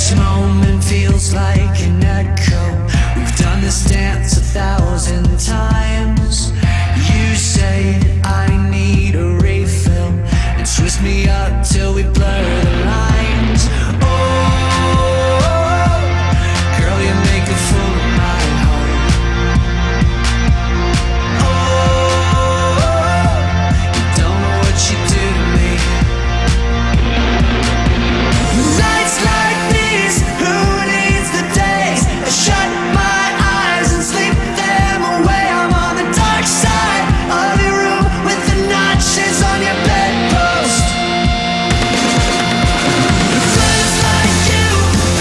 This moment feels like an echo. We've done this dance 1,000 times. You say that I need a refill and twist me up till we blur the lines. Oh, girl, you make a fool of my heart. Oh, you don't know what you do to me. Nights like these, who needs the days? I shut my eyes and sleep them away. I'm on the dark side of your room with the notches on your bedpost. Friends like you,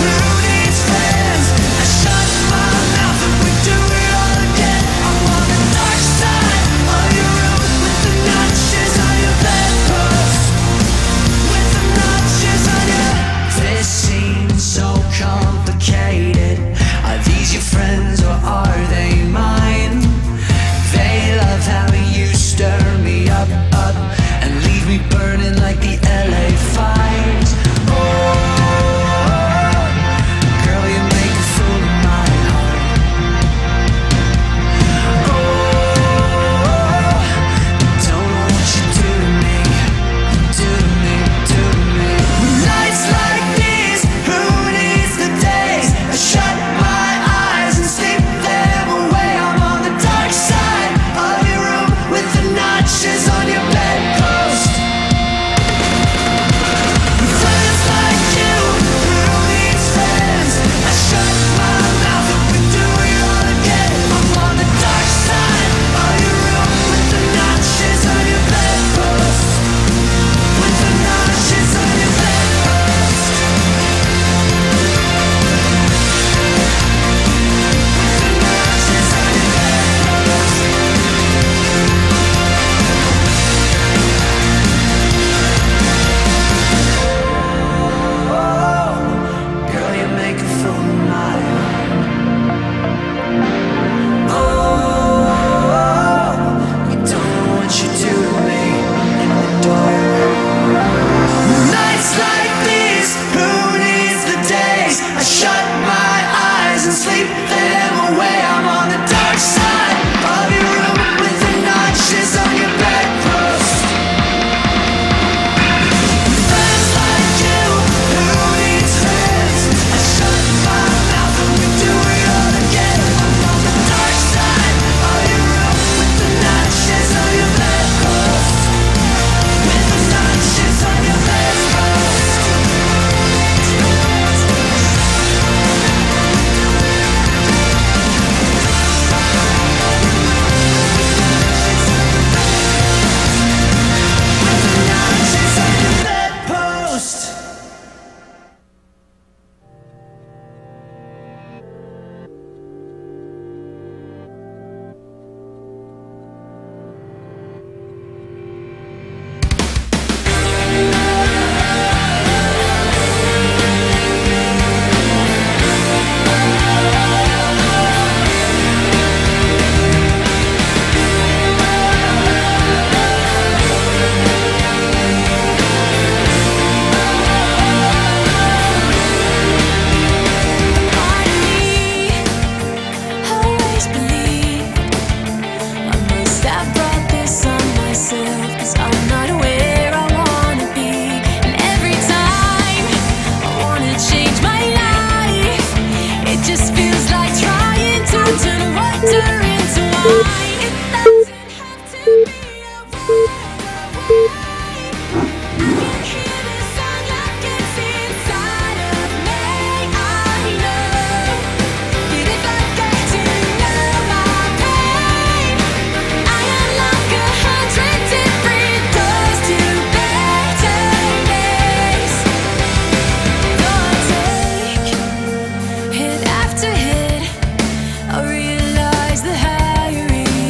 who needs friends? I shut my mouth and we do it all again. I'm on the dark side of your room with the notches on your bedpost. With the notches on your. This seems so complicated. Are these your friends or are they mine? They love how you stir me up and leave me burning like the LA fires. Oh, girl, you make a fool of my heart. Oh, don't know what you do to me. Do to me, do to me. Nights like these, who needs the days? I shut my eyes and sleep them away. I'm on the dark side of your room with the notches on your bedpost. Friends like you, who needs friends? I shut my mouth and we do it all again. I'm on the dark side of your room with the notches on your bedpost. With the notches on your bedpost. Girl, you make a fool of my heart. Oh, you don't know what you do to me in the dark. Nights like these, who needs the days? I shut my eyes and sleep them away. I'm on the dark side of your room with the notches on your bedpost. Friends like you, who needs friends? I shut my mouth and we do it all again. I'm on the dark side of your room with the notches on your bedpost. With the notches on your bedpost. With the notches on your bedpost. Always believe I must have brought this on myself, 'cause I'm not where I wanna be. And every time I wanna change my life, it just feels like trying to turn water into wine. It doesn't have to be a right away. I can hear the song like it's inside of me. I know that if I get to know my pain, I unlock 100 different doors to better days. Though I take hit after hit, I realize the higher it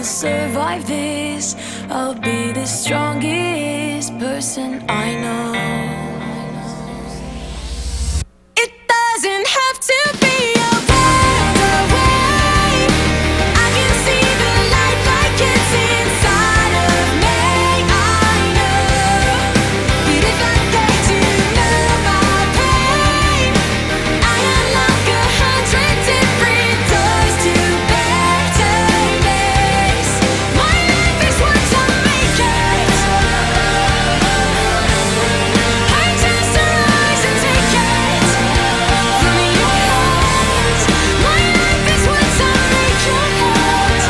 survive this. I'll be the strongest person I know. It doesn't have to be a better way. I can see the light like it's inside of me. I know that if I get to know my pain, I unlock 100 different doors to better days. My life is what I make it. I just arise and take it from your heart. My life is what I make your heart.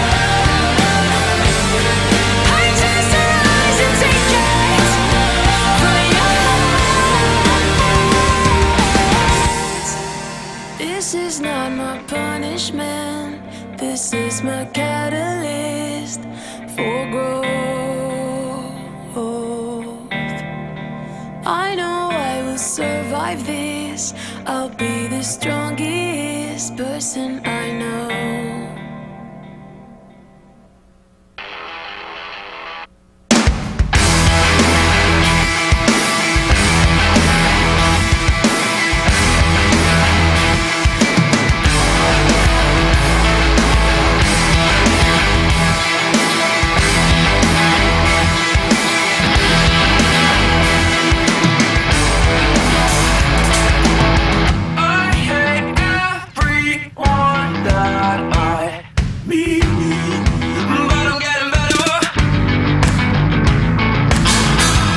I just arise and take it from your heart. This is not my punishment. This is my catalyst for growth. I know I will survive this. I'll be the strongest person I know. I hate everyone that I meet, but I'm getting better.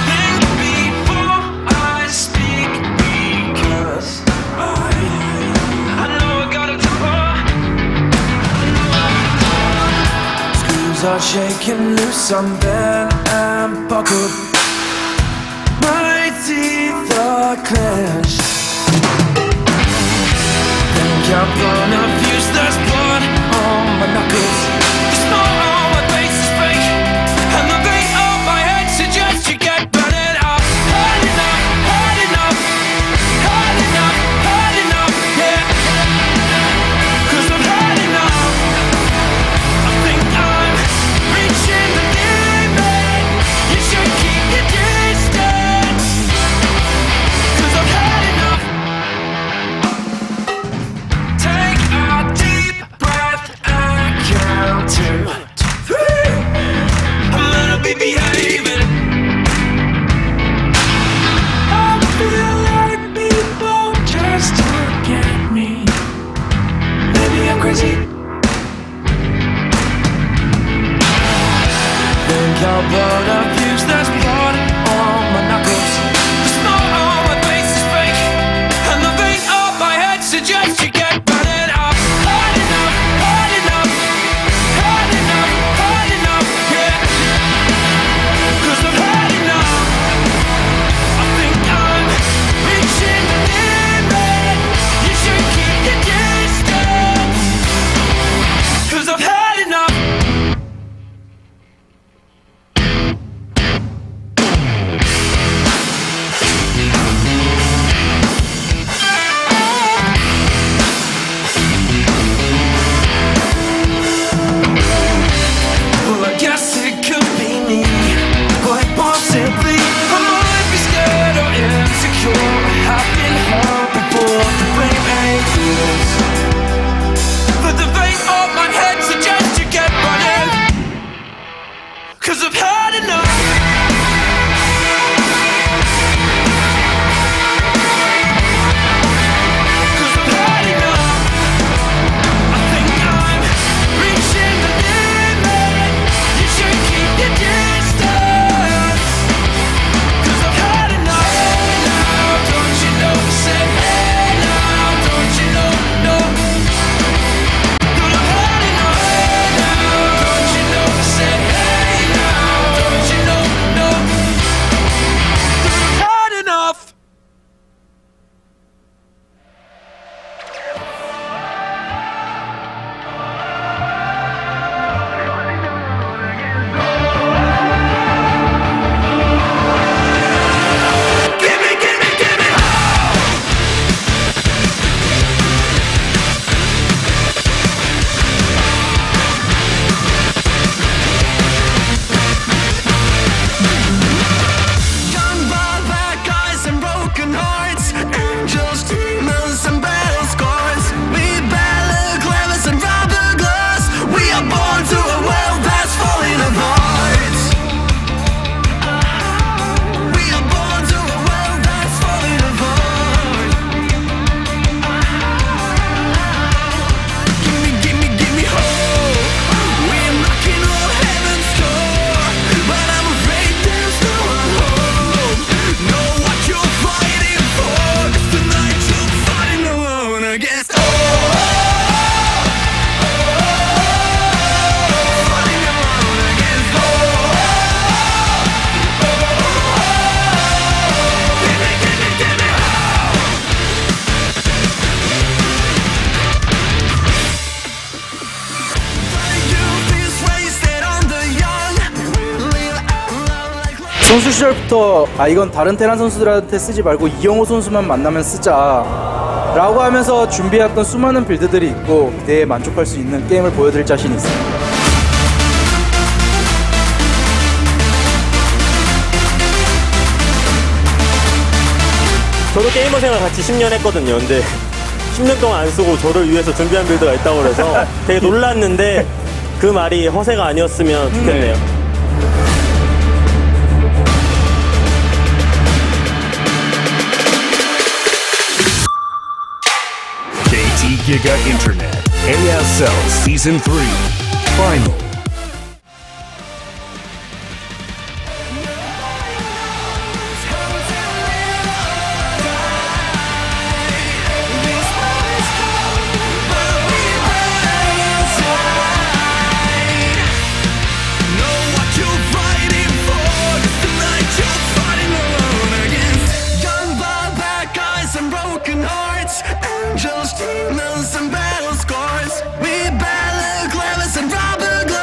Think before I speak, because I know I got a temper. Screws are shaking loose, I'm bent and buckled. My teeth are clenched. Think I'm gonna fuse, there's blood on my knuckles. The smile on my face is fake, and the beat of my head suggests you get burning up. Had enough, had enough, had enough, had enough, yeah. 'Cause I've had enough. I think I'm reaching the limit. You should keep your distance, 'cause I've had enough. Take a deep breath and count to 3. I'm gonna be behaving. I feel like people just look at me. Maybe I'm crazy. Think I'll blow the fuse, there's blood on my knuckles. The smile on my face is fake, and the beat of my head suggests you get burning up. Had enough, had enough, had enough, had enough, yeah. 'Cause I've had enough. I think I'm reaching the limit. You should keep your distance, 'cause I've had enough. 선수 시절부터 이건 다른 테란 선수들한테 쓰지 말고 이영호 선수만 만나면 쓰자 라고 하면서 준비했던 수많은 빌드들이 있고 기대에 만족할 수 있는 게임을 보여드릴 자신이 있습니다. 저도 게이머 생활 같이 10년 했거든요. 근데 10년 동안 안 쓰고 저를 위해서 준비한 빌드가 있다고 그래서 되게 놀랐는데 그 말이 허세가 아니었으면 좋겠네요. Giga Internet ASL Season 3 Final. Angels, demons, and battle scars. We battle clevers and robber.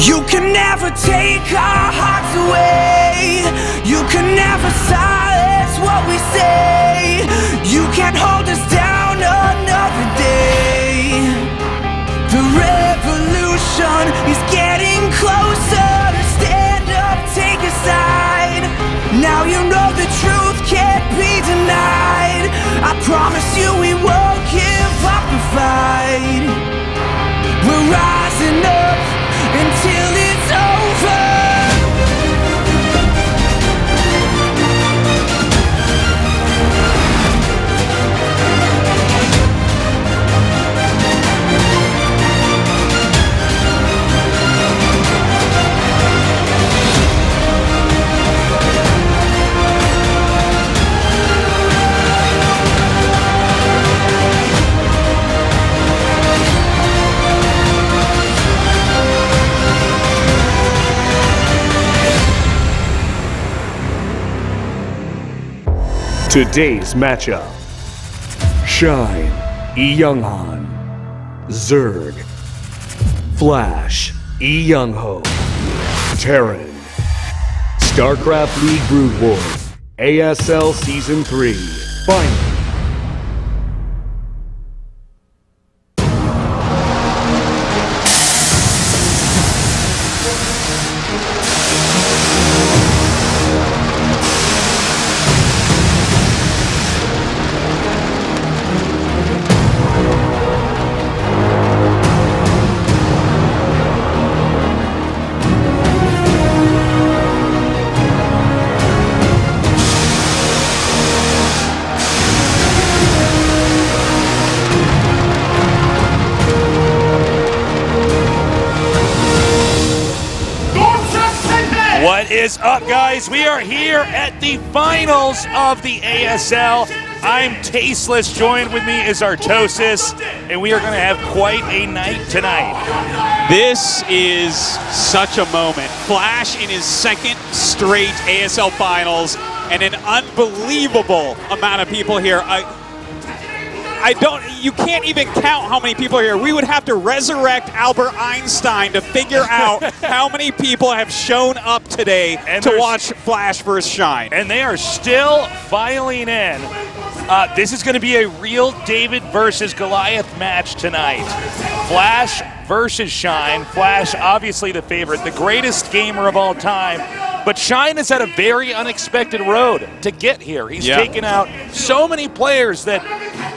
You can never take our hearts away. You can never silence what we say. You can't hold us down another day. The revolution is getting closer. Stand up, take a side. Now you know the truth can't be denied. I promise you we won't give up the fight. We're rising up until it's over. Today's matchup: Shine, Lee Young-han, Zerg, Flash, Lee Young-ho, Terran, StarCraft League Brood War, ASL Season 3, Final. What is up, guys? We are here at the finals of the ASL. I'm Tasteless. Joined with me is Artosis, and we are going to have quite a night tonight. This is such a moment. Flash in his second straight ASL finals, and an unbelievable amount of people here. You can't even count how many people are here. We would have to resurrect Albert Einstein to figure out how many people have shown up today to watch Flash versus Shine. And they are still filing in. This is going to be a real David versus Goliath match tonight. Flash versus Shine. Flash, obviously the favorite, the greatest gamer of all time. But Shine has had a very unexpected road to get here. He's taken out so many players that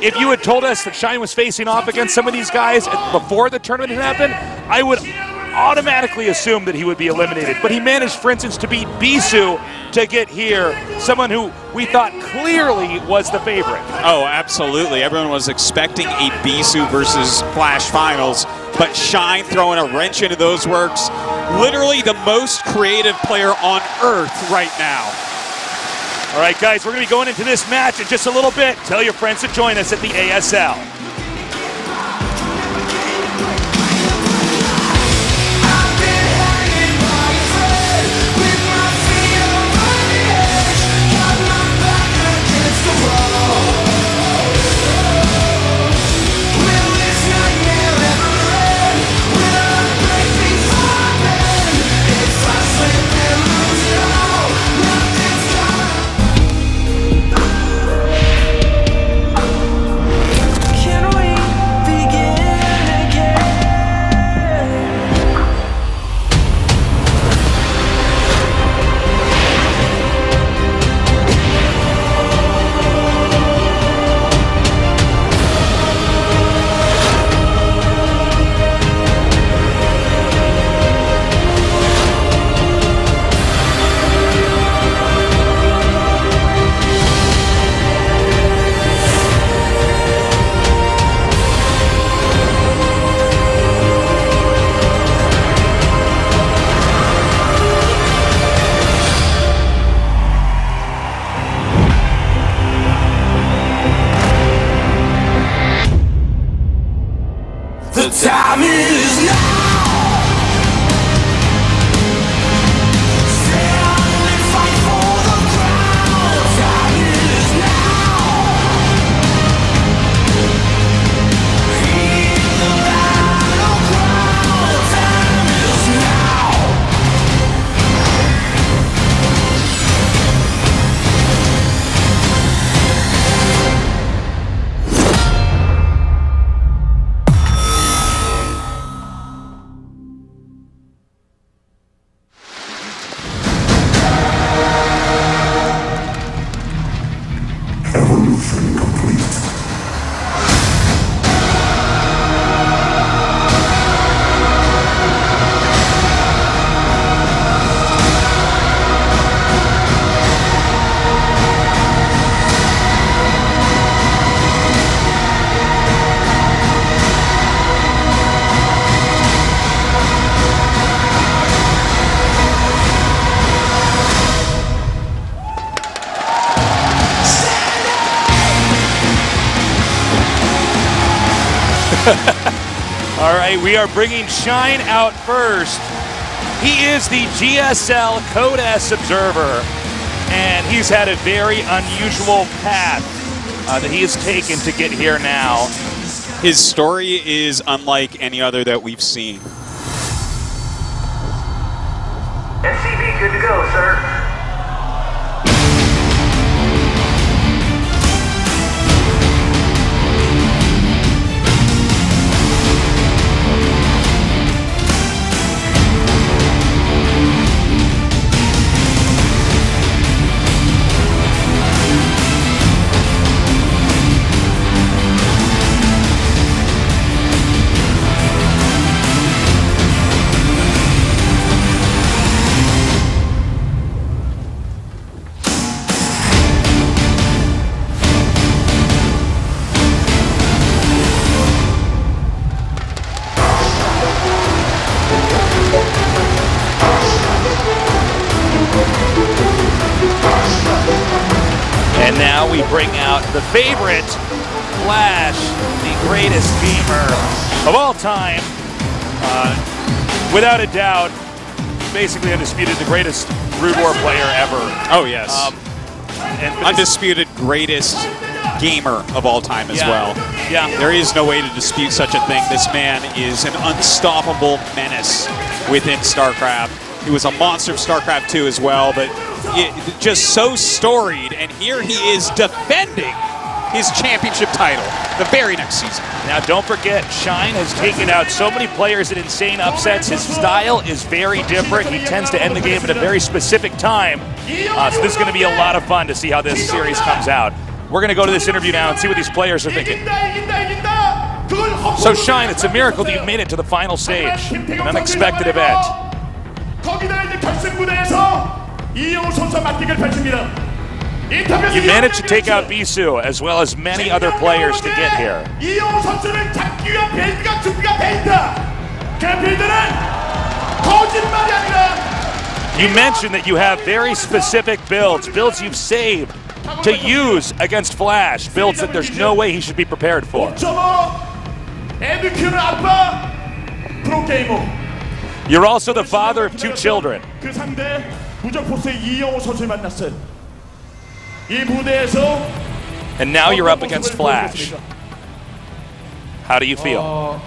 if you had told us that Shine was facing off against some of these guys before the tournament had happened, I would automatically assume that he would be eliminated. But he managed, for instance, to beat Bisu to get here, someone who we thought clearly was the favorite. Oh, absolutely. Everyone was expecting a Bisu versus Flash finals, but Shine throwing a wrench into those works. Literally the most creative player on earth right now. All right, guys, we're going to be going into this match in just a little bit. Tell your friends to join us at the ASL. Can All right, we are bringing Shine out first. He is the GSL Code S observer, and he's had a very unusual path that he has taken to get here now. His story is unlike any other that we've seen. SCB, good to go, sir. And now we bring out the favorite, Flash, the greatest gamer of all time. Without a doubt, basically undisputed, the greatest Brood War player ever. Oh, yes. And Undisputed greatest gamer of all time as well. Yeah. There is no way to dispute such a thing. This man is an unstoppable menace within StarCraft. He was a monster of StarCraft 2 as well, but just so storied. And here he is defending his championship title the very next season. Now, don't forget, Shine has taken out so many players in insane upsets. His style is very different. He tends to end the game at a very specific time. So this is going to be a lot of fun to see how this series comes out. We're going to go to this interview now and see what these players are thinking. So, Shine, it's a miracle that you've made it to the final stage. An unexpected event. You managed to take out Bisu as well as many other players to get here. You mentioned that you have very specific builds you've saved to use against Flash, builds that there's no way he should be prepared for. You're also the father of 2 children. And now you're up against Flash. How do you feel?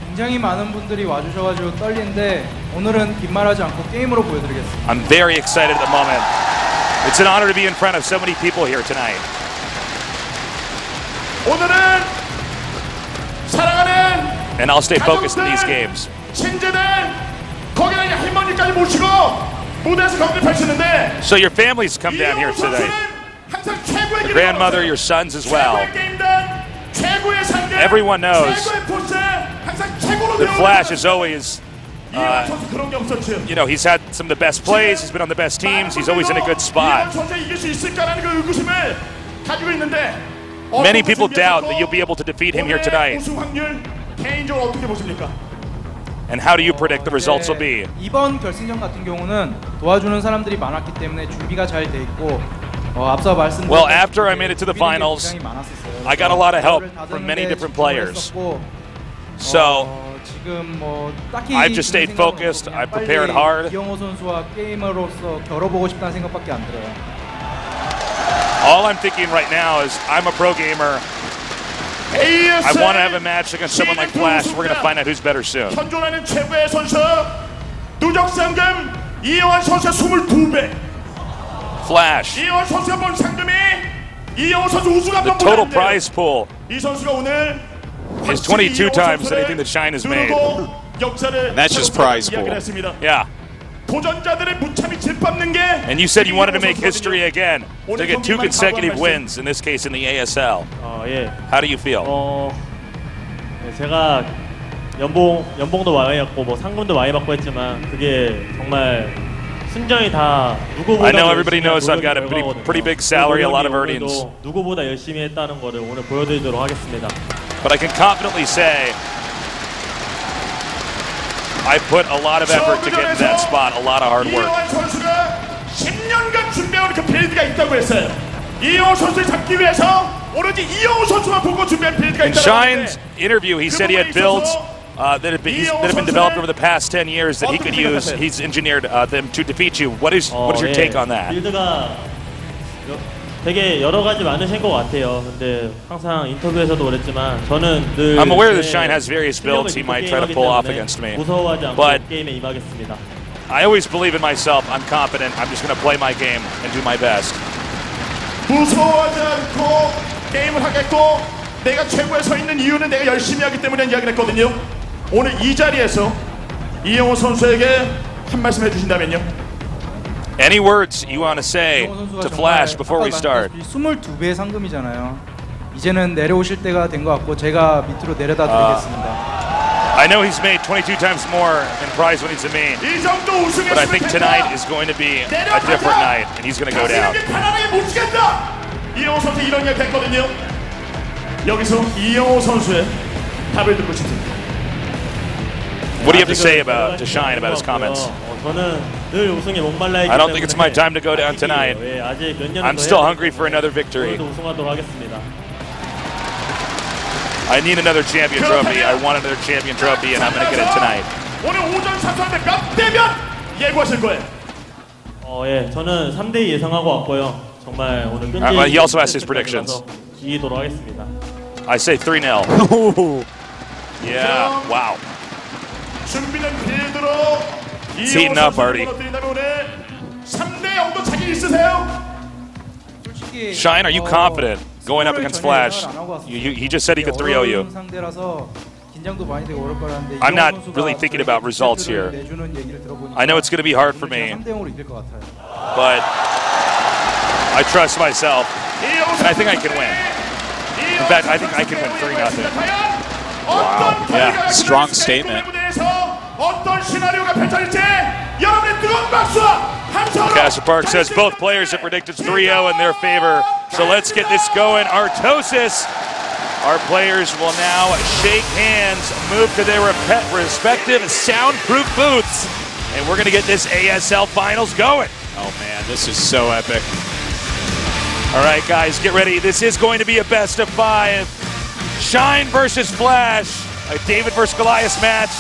굉장히 많은 분들이 와주셔가지고 떨리는데 오늘은 빈말하지 않고 게임으로 보여드리겠습니다. I'm very excited at the moment. It's an honor to be in front of so many people here tonight. 오늘은 사랑하는 And I'll stay focused in these games. 친지들 거기는 할머니까지 모시고 무대에서 경기를 펼치는데 So your families come down here today. Your grandmother, your sons as well. Everyone knows that Flash is always, you know, he's had some of the best plays, he's been on the best teams, he's always in a good spot. Many people doubt that you'll be able to defeat him here tonight. And how do you predict the results will be? 이번 결승전 같은 경우는 도와주는 사람들이 많았기 때문에 준비가 잘 돼 있고 앞서 말씀드린 Well, after I made it to the finals, I got a lot of help from many different players. So I've just stayed focused. I prepared hard. 이영호 선수와 게이머로서 겨뤄보고 싶다는 생각밖에 안 들어요. All I'm thinking right now is I'm a pro gamer. I want to have a match against someone like Flash. We're going to find out who's better soon. 현존하는 최고의 선수 누적 상금 이영환 선수의 22배. Flash. 이영환 선수가 본 상금이 이영환 선수 우승한 The total prize pool 이 선수가 오늘 is 22 times anything that Shine has made. And that's just prize pool. Yeah. 도전자들의 무참히 짓밟는 게 And you said you wanted to make history again, to get 2 consecutive wins, in this case in the ASL. 예. How do you feel? 제가 연봉도 많이 받고 뭐 상금도 많이 받고 했지만 그게 정말 순전히 다 누구보다 I know everybody knows I've got a pretty big salary, a lot of earnings. 누구보다 열심히 했다는 거를 오늘 보여드리도록 하겠습니다. But I can confidently say I put a lot of effort to get to that spot, a lot of hard work. 이영환 선수가 10년간 준비해온 그 빌드가 있다고 했어요. 이영환 선수를 잡기 위해서 오로지 이영호 선수만 보고 준비한 빌드가 In 있다는 Shine's interview, he said he had builds that have been developed over the past 10 years that he could use. He's engineered them to defeat you. What is your take on that? 빌드가 되게 여러 가지 많으신 것 같아요. 근데 항상 인터뷰에서도 그랬지만 저는 늘 I'm aware that Shine has various builds he might try to pull off against me. 무서워하지 않고 But 게임에 임하겠습니다. I always believe in myself. I'm confident. I'm just going to play my game and do my best. 무서워하지 않고 게임을 하겠고 내가 최고에 서 있는 이유는 내가 열심히 하기 때문에 이야기를 했거든요. 오늘 이 자리에서 이영호 선수에게 한 말씀 해주신다면요. Any words you want to say to Flash before we start? 22배의 상금이잖아요. 이제는 내려오실 때가 된 것 같고 제가 밑으로 내려다 드리겠습니다. I know he's made 22 times more in prize winnings than me, 이 정도 우승했으면 but I think tonight is going to be a different night, and he's going to go down. 편안하게 못 치겠다. 이영호 선수 이런 이야기 했거든요. 여기서 이영호 선수의 답을 듣고 싶습니다. What do you have to say about to Shine about his comments? 저는 늘 우승에 목말라 있기 때문에 I don't think it's my time to go down tonight. 아직 몇 년은 I'm still hungry for another victory. 우승하도록 하겠습니다. I need another champion trophy. I want another champion trophy, and I'm going to get it tonight. 오늘 오전 사수한테 몇 대면 예고하실 거예요? 예, 저는 3대2 예상하고 왔고요. 정말 오늘 끈질기게 He also has his predictions. 이기도록 하겠습니다. I say 3-0. Yeah, wow. 준비된 빌드로 It's heating up already. 3대 0도 자기 있으세요? Shine, are you confident going up against Flash? He just said he could 3-0 you. I'm not really thinking about results here. I know it's going to be hard for me, but I trust myself, and I think I can win. In fact, I think I can win 3-0. Wow. Yeah, strong statement. Castle Park says both players have predicted 3-0 in their favor. So let's get this going. Artosis, our players will now shake hands, move to their respective soundproof booths, and we're going to get this ASL Finals going. Oh man, this is so epic. All right, guys, get ready. This is going to be a best of 5. Shine versus Flash, a David versus Goliath match.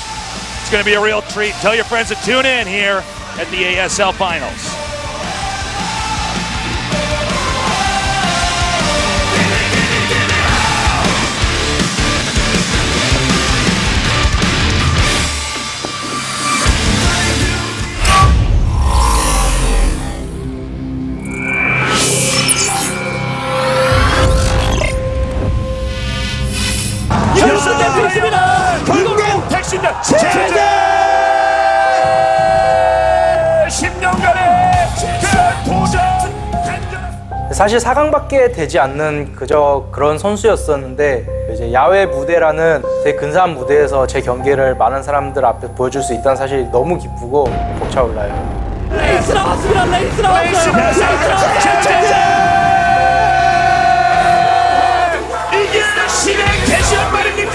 It's going to be a real treat. Tell your friends to tune in here at the ASL Finals. 결승대표입니다. 결국엔 택시는 제재 10년간의 그 도전. 사실 4강밖에 되지 않는 그저 그런 선수였었는데 이제 야외 무대라는 되게 근사한 무대에서 제 경기를 많은 사람들 앞에 보여줄 수 있다는 사실이 너무 기쁘고 벅차올라요. 레이스 나왔습니다. 레이스 나왔어요. 이게 진행되시란 말입니까?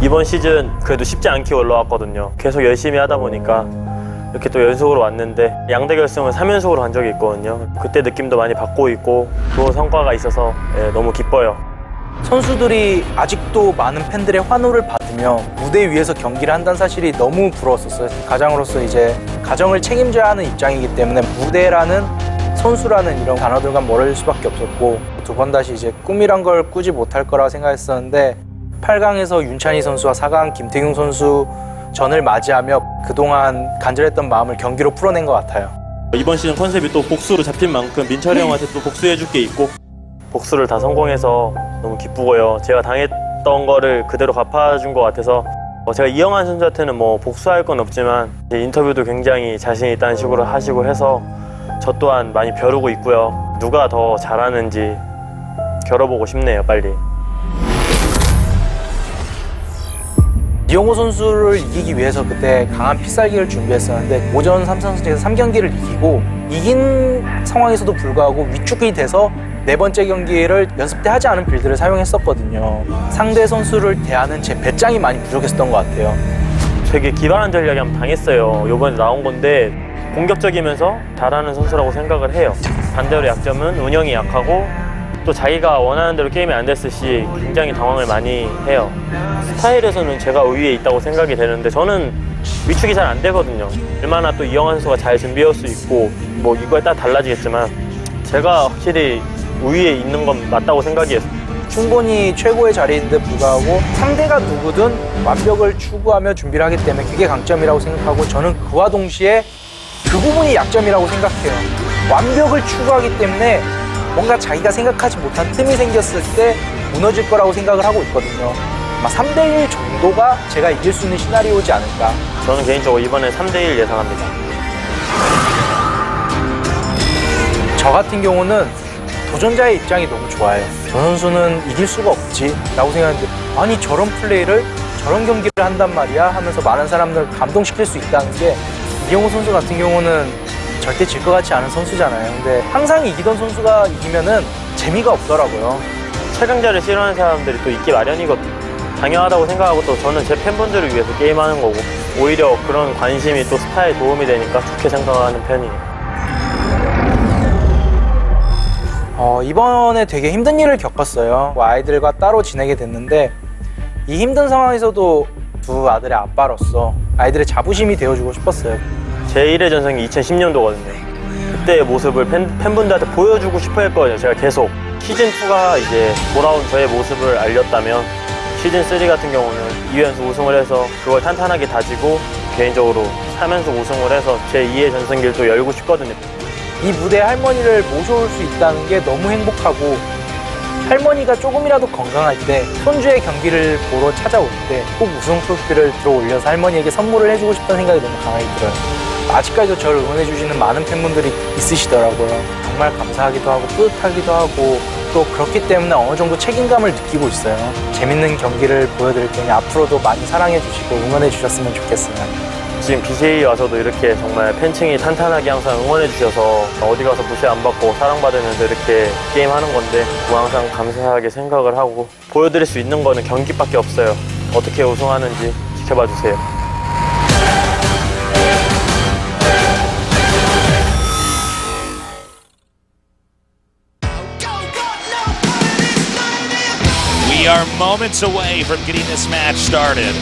이번 시즌 그래도 쉽지 않게 올라왔거든요. 계속 열심히 하다 보니까 이렇게 또 연속으로 왔는데 양대 결승은 3연속으로 간 적이 있거든요. 그때 느낌도 많이 받고 있고 좋은 성과가 있어서 너무 기뻐요. 선수들이 아직도 많은 팬들의 환호를 받으며 무대 위에서 경기를 한다는 사실이 너무 부러웠었어요. 가장으로서 이제 가정을 책임져야 하는 입장이기 때문에 무대라는 선수라는 이런 단어들과 멀어질 수밖에 없었고 두 번 다시 이제 꿈이란 걸 꾸지 못할 거라고 생각했었는데 8강에서 윤찬희 선수와 4강 김태균 선수 전을 맞이하며 그동안 간절했던 마음을 경기로 풀어낸 것 같아요. 이번 시즌 컨셉이 또 복수로 잡힌 만큼 민철이 형한테 또 복수해줄 게 있고 복수를 다 성공해서 너무 기쁘고요. 제가 당했던 거를 그대로 갚아준 것 같아서 제가 이영환 선수한테는 뭐 복수할 건 없지만 인터뷰도 굉장히 자신 있다는 식으로 하시고 해서 저 또한 많이 벼르고 있고요. 누가 더 잘하는지 겨뤄보고 싶네요, 빨리. 이영호 선수를 이기기 위해서 그때 강한 필살기를 준비했었는데 오전 3선수에서 3경기를 이기고 이긴 상황에서도 불구하고 위축이 돼서 네 번째 경기를 연습 때 하지 않은 빌드를 사용했었거든요. 상대 선수를 대하는 제 배짱이 많이 부족했었던 것 같아요. 되게 기발한 전략이 한번 당했어요. 이번에 나온 건데 공격적이면서 잘하는 선수라고 생각을 해요. 반대로 약점은 운영이 약하고 또 자기가 원하는 대로 게임이 안 됐을 시 굉장히 당황을 많이 해요. 스타일에서는 제가 우위에 있다고 생각이 되는데 저는 위축이 잘 안 되거든요. 얼마나 또 이영환 선수가 잘 준비할 수 있고 뭐 이거에 따라 달라지겠지만 제가 확실히 우위에 있는 건 맞다고 생각해요. 충분히 최고의 자리인데 불구하고 상대가 누구든 완벽을 추구하며 준비를 하기 때문에 그게 강점이라고 생각하고 저는 그와 동시에 그 부분이 약점이라고 생각해요. 완벽을 추구하기 때문에 뭔가 자기가 생각하지 못한 틈이 생겼을 때 무너질 거라고 생각을 하고 있거든요. 아마 3대1 정도가 제가 이길 수 있는 시나리오지 않을까. 저는 개인적으로 이번에 3대1 예상합니다. 저 같은 경우는 도전자의 입장이 너무 좋아요. 저 선수는 이길 수가 없지 라고 생각하는데 아니 저런 플레이를 저런 경기를 한단 말이야 하면서 많은 사람들 감동시킬 수 있다는 게 이영호 선수 같은 경우는 절대 질 것 같지 않은 선수잖아요. 근데 항상 이기던 선수가 이기면은 재미가 없더라고요. 최강자를 싫어하는 사람들이 또 있기 마련이거든요. 당연하다고 생각하고 또 저는 제 팬분들을 위해서 게임하는 거고 오히려 그런 관심이 또 스타에 도움이 되니까 좋게 생각하는 편이에요. 이번에 되게 힘든 일을 겪었어요. 아이들과 따로 지내게 됐는데 이 힘든 상황에서도 두 아들의 아빠로서 아이들의 자부심이 되어주고 싶었어요. 제 1회 전성이 2010년도거든요. 그때의 모습을 팬분들한테 보여주고 싶어 했거든요. 제가 계속 시즌2가 이제 돌아온 저의 모습을 알렸다면 시즌3 같은 경우는 2연속 우승을 해서 그걸 탄탄하게 다지고 개인적으로 3연속 우승을 해서 제 2회 전성기를 또 열고 싶거든요. 이 무대에 할머니를 모셔올 수 있다는 게 너무 행복하고 할머니가 조금이라도 건강할 때 손주의 경기를 보러 찾아올 때 꼭 우승 트로피를 들어 올려서 할머니에게 선물을 해주고 싶다는 생각이 너무 강하게 들어요. 아직까지도 저를 응원해주시는 많은 팬분들이 있으시더라고요. 정말 감사하기도 하고 뿌듯하기도 하고 또 그렇기 때문에 어느 정도 책임감을 느끼고 있어요. 재밌는 경기를 보여드릴 테니 앞으로도 많이 사랑해주시고 응원해주셨으면 좋겠어요. 지금 BJ 와서도 이렇게 정말 팬층이 탄탄하게 항상 응원해주셔서 어디 가서 무시 안 받고 사랑받으면서 이렇게 게임하는 건데 항상 감사하게 생각을 하고 보여드릴 수 있는 거는 경기밖에 없어요. 어떻게 우승하는지 지켜봐 주세요. We are moments away from getting this match started.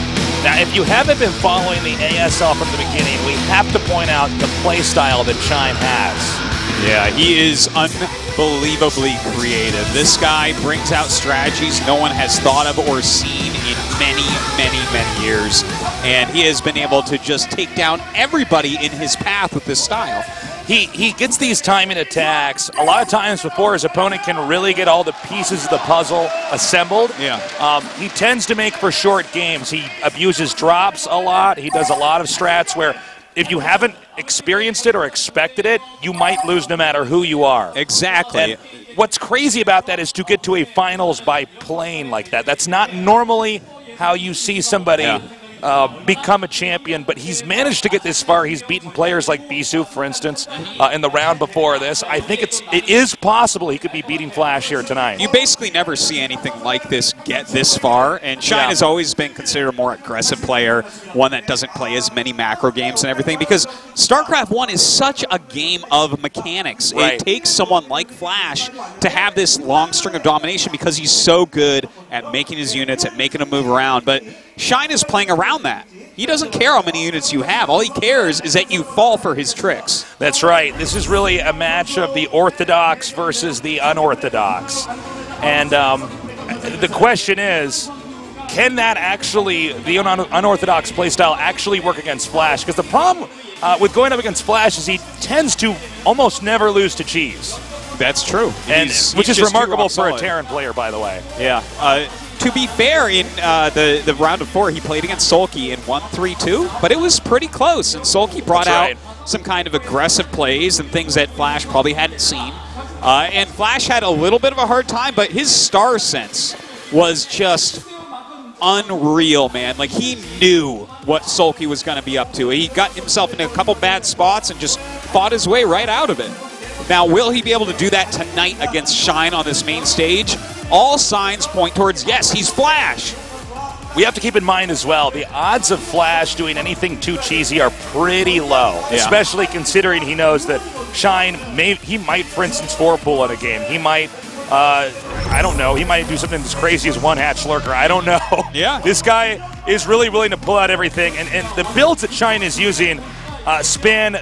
Now, if you haven't been following the ASL from the beginning, we have to point out the play style that Shine has. Yeah, he is unbelievably creative. This guy brings out strategies no one has thought of or seen in many, many, many years. And he has been able to just take down everybody in his path with this style. He gets these timing attacks a lot of times before his opponent can really get all the pieces of the puzzle assembled. Yeah. He tends to make for short games. He abuses drops a lot. He does a lot of strats where if you haven't experienced it or expected it, you might lose no matter who you are. Exactly. And what's crazy about that is to get to a finals by playing like that. That's not normally how you see somebody become a champion, but he's managed to get this far. He's beaten players like Bisu, for instance, in the round before this. I think it is possible he could be beating Flash here tonight. You basically never see anything like this get this far, and Shine has always been considered a more aggressive player, one that doesn't play as many macro games and everything, because StarCraft 1 is such a game of mechanics. Right. It takes someone like Flash to have this long string of domination because he's so good at making his units, at making them move around, but Shine is playing around that. He doesn't care how many units you have. All he cares is that you fall for his tricks. That's right. This is really a match of the orthodox versus the unorthodox. And the question is, can that actually, the unorthodox playstyle actually work against Flash? Because the problem with going up against Flash is he tends to almost never lose to Cheese. That's true. And which is just remarkable for a solid. Terran player, by the way. Yeah. To be fair, in the round of 4, he played against Sulky in 1-3-2, but it was pretty close, and Sulky brought out some kind of aggressive plays and things that Flash probably hadn't seen. And Flash had a little bit of a hard time, but his star sense was just unreal, man. Like, he knew what Sulky was going to be up to. He got himself into a couple bad spots and just fought his way right out of it. Now, will he be able to do that tonight against Shine on this main stage? All signs point towards, yes, he's Flash. We have to keep in mind as well, the odds of Flash doing anything too cheesy are pretty low, especially considering he knows that Shine, he might, for instance, 4-pool in a game. He might I don't know. He might do something as crazy as one hatch lurker. I don't know. Yeah. This guy is really willing to pull out everything. And the builds that Shine is using span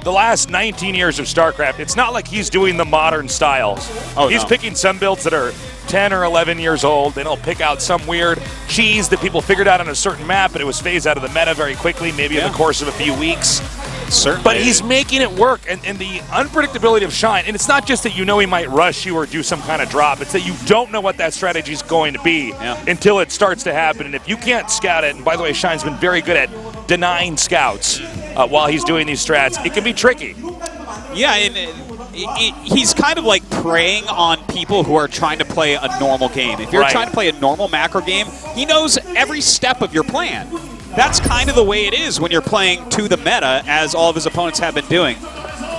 the last 19 years of StarCraft. It's not like he's doing the modern styles. He's picking some builds that are 10 or 11 years old. Then he'll pick out some weird cheese that people figured out on a certain map, but it was phased out of the meta very quickly, maybe in the course of a few weeks. Certainly. But he's making it work, and the unpredictability of Shine, and it's not just that you know he might rush you or do some kind of drop, it's that you don't know what that strategy is going to be until it starts to happen. And if you can't scout it, and by the way, Shine's been very good at denying scouts while he's doing these strats, it can be tricky. Yeah, and he's kind of like preying on people who are trying to play a normal game. If you're trying to play a normal macro game, he knows every step of your plan. That's kind of the way it is when you're playing to the meta, as all of his opponents have been doing.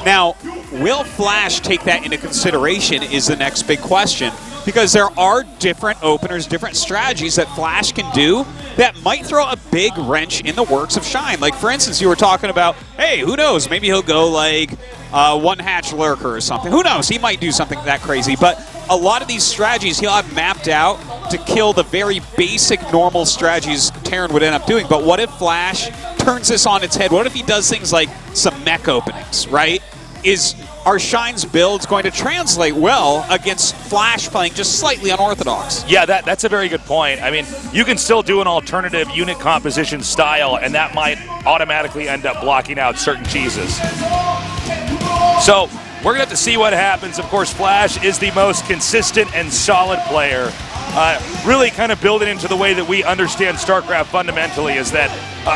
Now, will Flash take that into consideration is the next big question, because there are different openers, different strategies that Flash can do that might throw a big wrench in the works of Shine. Like, for instance, you were talking about, hey, who knows, maybe he'll go like one hatch lurker or something. Who knows, he might do something that crazy. But a lot of these strategies he'll have mapped out to kill the very basic normal strategies Terran would end up doing. But what if Flash turns this on its head? What if he does things like some mech openings, right? Are Shine's builds going to translate well against Flash playing just slightly unorthodox? Yeah, that's a very good point. I mean, you can still do an alternative unit composition style, and that might automatically end up blocking out certain cheeses. So we're going to have to see what happens. Of course, Flash is the most consistent and solid player. Really kind of building into the way that we understand StarCraft fundamentally is that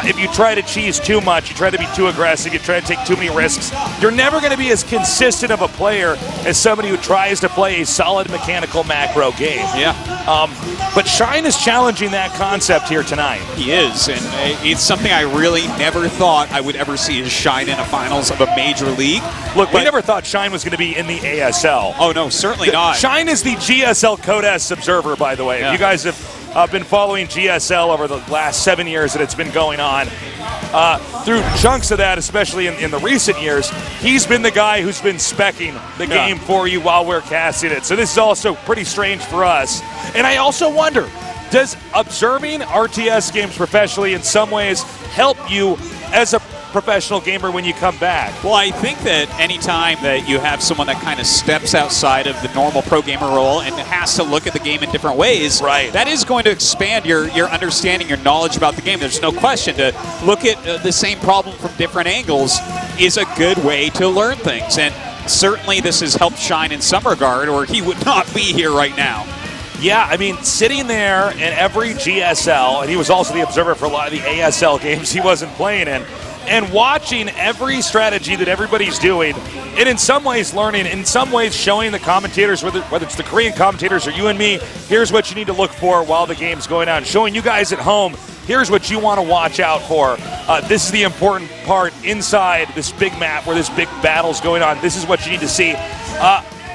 if you try to cheese too much, you try to be too aggressive, you try to take too many risks, you're never going to be as consistent of a player as somebody who tries to play a solid mechanical macro game. Yeah. But Shine is challenging that concept here tonight. He is, and it's something I really never thought I would ever see is Shine in a finals of a major league. Look, we never thought Shine was going to be in the ASL. Oh, no, certainly not. Shine is the GSL Codes observer, by the way. Yeah. If you guys have been following GSL over the last 7 years that it's been going on, through chunks of that, especially in the recent years, he's been the guy who's been speccing the game for you while we're casting it. So this is also pretty strange for us. And I also wonder, does observing RTS games professionally in some ways help you as a professional gamer when you come back? Well, I think that anytime that you have someone that kind of steps outside of the normal pro gamer role and has to look at the game in different ways, that is going to expand your understanding, your knowledge about the game. There's no question. To look at the same problem from different angles is a good way to learn things. And certainly this has helped Shine in some regard, or he would not be here right now. Yeah, I mean, sitting there in every GSL, and he was also the observer for a lot of the ASL games he wasn't playing in, and watching every strategy that everybody's doing, and in some ways learning, in some ways showing the commentators, whether it's the Korean commentators or you and me, here's what you need to look for while the game's going on. Showing you guys at home, here's what you want to watch out for. This is the important part inside this big map where this big battle's going on. This is what you need to see.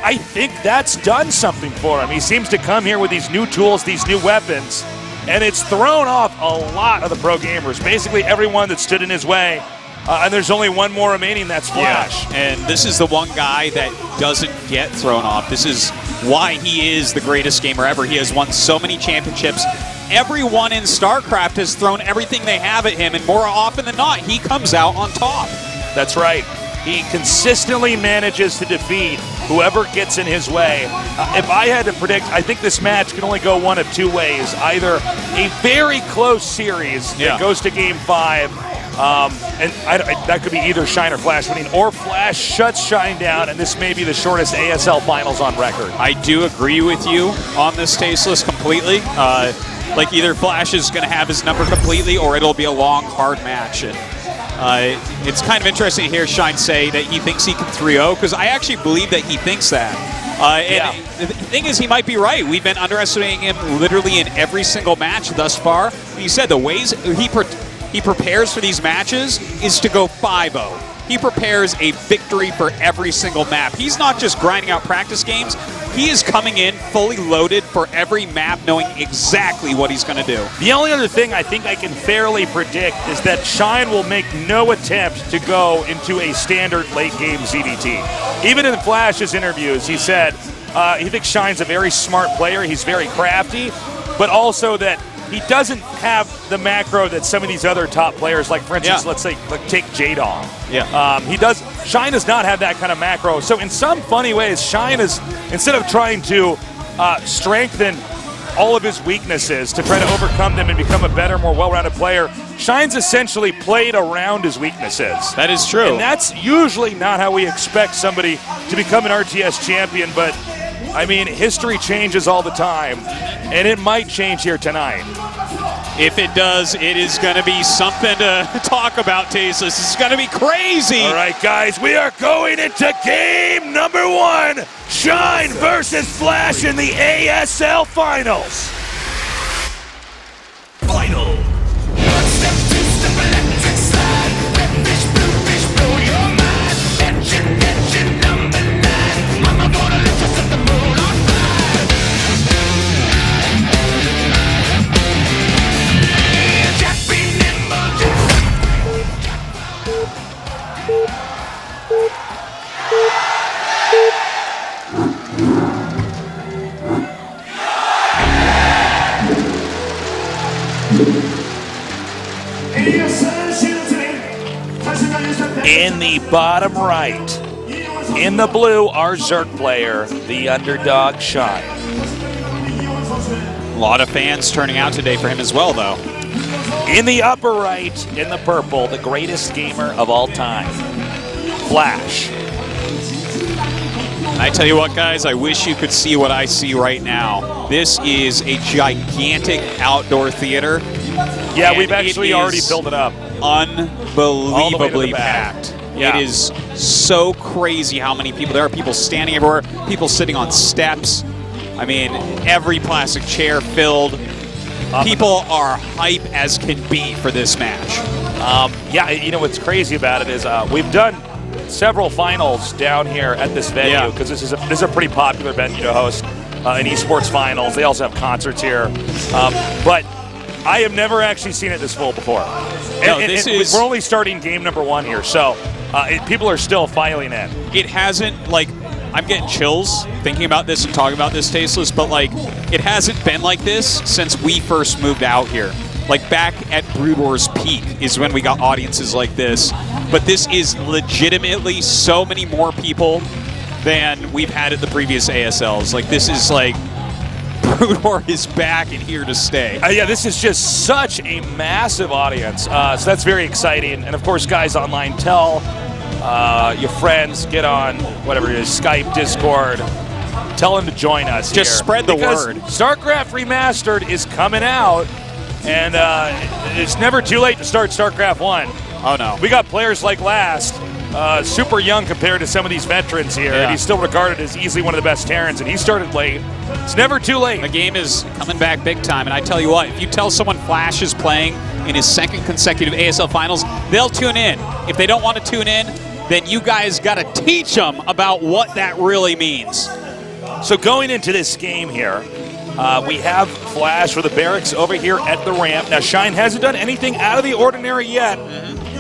I think that's done something for him. He seems to come here with these new tools, these new weapons, and it's thrown off a lot of the pro gamers. Basically everyone that stood in his way, and there's only one more remaining, that's Flash. Yeah. And this is the one guy that doesn't get thrown off. This is why he is the greatest gamer ever. He has won so many championships. Everyone in StarCraft has thrown everything they have at him, and more often than not, he comes out on top. That's right. He consistently manages to defeat whoever gets in his way. If I had to predict, I think this match can only go one of two ways. Either a very close series that goes to Game 5, and that could be either Shine or Flash winning, or Flash shuts Shine down, and this may be the shortest ASL finals on record. I do agree with you on this Tasteless completely. Like either Flash is going to have his number completely, or it'll be a long, hard match. And it's kind of interesting to hear Shine say that he thinks he can 3-0, because I actually believe that he thinks that. And the thing is, he might be right. We've been underestimating him literally in every single match thus far. He said the ways he prepares for these matches is to go 5-0. He prepares a victory for every single map. He's not just grinding out practice games. He is coming in fully loaded for every map, knowing exactly what he's going to do. The only other thing I think I can fairly predict is that Shine will make no attempt to go into a standard late game ZVT. Even in Flash's interviews, he said, he thinks Shine's a very smart player. He's very crafty, but also that he doesn't have the macro that some of these other top players, like for instance, let's say, like take J-Dong. Shine does not have that kind of macro. So in some funny ways, Shine is, instead of trying to strengthen all of his weaknesses to try to overcome them and become a better, more well-rounded player, Shine's essentially played around his weaknesses. That is true. And that's usually not how we expect somebody to become an RTS champion, but I mean, history changes all the time, and it might change here tonight. If it does, it is going to be something to talk about, Tasteless. It's going to be crazy. All right, guys, we are going into game number 1. Shine versus Flash in the ASL Finals. Final. Step 2, step electric slide. Red fish, blue fish, blow your mind. Engine number 9. Mama gonna let you set the moon on fire. Jack be nimble, In the bottom right, in the blue, our Zerg player, the underdog Shine. A lot of fans turning out today for him as well, though. In the upper right, in the purple, the greatest gamer of all time, Flash. I tell you what, guys, I wish you could see what I see right now. This is a gigantic outdoor theater. Yeah, we've actually already filled it up. Unbelievably packed. Yeah. It is so crazy how many people. There are people standing everywhere, people sitting on steps. I mean, every plastic chair filled. People are hype as can be for this match. Yeah, you know what's crazy about it is we've done several finals down here at this venue because this is a pretty popular venue to host an esports finals. They also have concerts here, but I have never actually seen it this full before. No, we're only starting game number 1 here, so people are still filing in. It hasn't, like, I'm getting chills thinking about this and talking about this, Tasteless, but like, it hasn't been like this since we first moved out here. Like back at Brood Wars peak is when we got audiences like this. But this is legitimately so many more people than we've had at the previous ASLs. Like this is like, Brood War is back and here to stay. Yeah, this is just such a massive audience. So that's very exciting. And of course, guys online, tell your friends, get on whatever it is, Skype, Discord, tell them to join us. Just spread the word. StarCraft Remastered is coming out, and it's never too late to start StarCraft 1. Oh no. We got players like Last, super young compared to some of these veterans here, and he's still regarded as easily one of the best Terrans, and he started late. It's never too late. The game is coming back big time, and I tell you what, if you tell someone Flash is playing in his 2nd consecutive ASL Finals, they'll tune in. If they don't want to tune in, then you guys got to teach them about what that really means. So going into this game here, we have Flash with the barracks over here at the ramp. Now, Shine hasn't done anything out of the ordinary yet,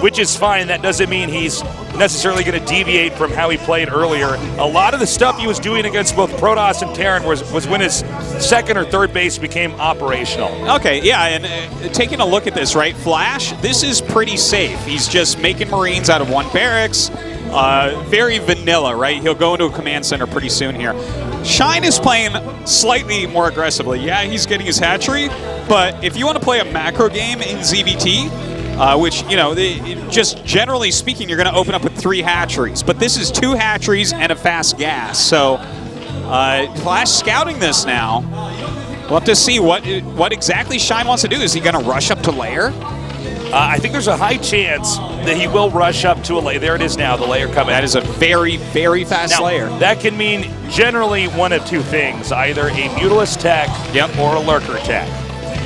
which is fine. That doesn't mean he's necessarily going to deviate from how he played earlier. A lot of the stuff he was doing against both Protoss and Terran was when his 2nd or 3rd base became operational. Okay, yeah, and taking a look at this, right, Flash, this is pretty safe. He's just making Marines out of 1 barracks. Very vanilla, right? He'll go into a command center pretty soon here. Shine is playing slightly more aggressively. Yeah, he's getting his hatchery, but if you want to play a macro game in ZVT, which, you know, just generally speaking, you're going to open up with 3 hatcheries. But this is 2 hatcheries and a fast gas. So Flash scouting this now. We'll have to see what exactly Shine wants to do. Is he going to rush up to lair? I think there's a high chance that he will rush up to a lair. There it is now, the lair coming. That is a very, very fast lair. That can mean generally one of 2 things, either a Mutalist tech or a Lurker tech.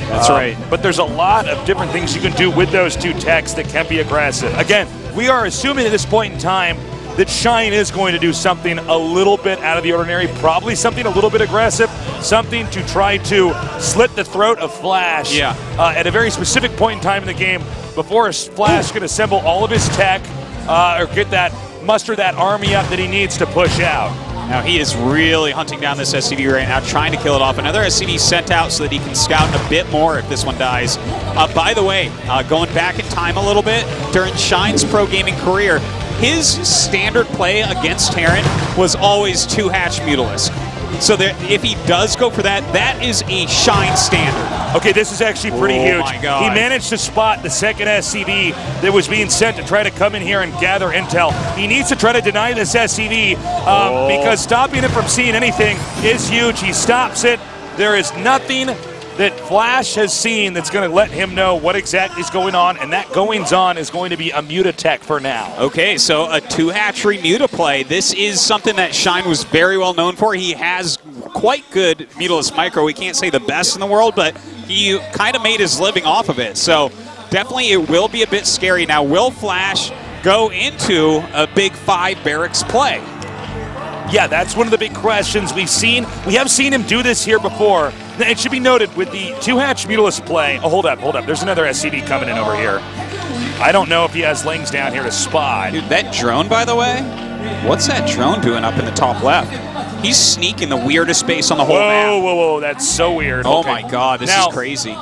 That's right. But there's a lot of different things you can do with those 2 techs that can be aggressive. Again, we are assuming at this point in time that Shine is going to do something a little bit out of the ordinary, probably something a little bit aggressive, something to try to slit the throat of Flash at a very specific point in time in the game before Flash can assemble all of his tech or muster that army up that he needs to push out. Now he is really hunting down this SCV right now, trying to kill it off. Another SCV sent out so that he can scout a bit more if this one dies. By the way, going back in time a little bit, during Shine's pro gaming career, his standard play against Terran was always 2-hatch Mutalisk. So that if he does go for that, that is a Shine standard. Okay, this is actually pretty huge. My God. He managed to spot the second SCV that was being sent to try to come in here and gather intel. He needs to try to deny this SCV because stopping it from seeing anything is huge. He stops it. There is nothing that Flash has seen that's going to let him know what exactly is going on, and that goings-on is going to be a Mutatech for now. Okay, so a 2-hatchery Muta play. This is something that Shine was very well known for. He has quite good Mutalisk Micro. We can't say the best in the world, but he kind of made his living off of it. So definitely it will be a bit scary. Now, will Flash go into a big 5 barracks play? Yeah, that's one of the big questions we've seen. We have seen him do this here before. It should be noted with the 2-hatch Mutalisk play. Oh, hold up. There's another SCV coming in over here. I don't know if he has Lings down here to spot. Dude, that drone, by the way, what's that drone doing up in the top left? He's sneaking the weirdest space on the whole map. Whoa, that's so weird. Oh Okay. my God, this is crazy.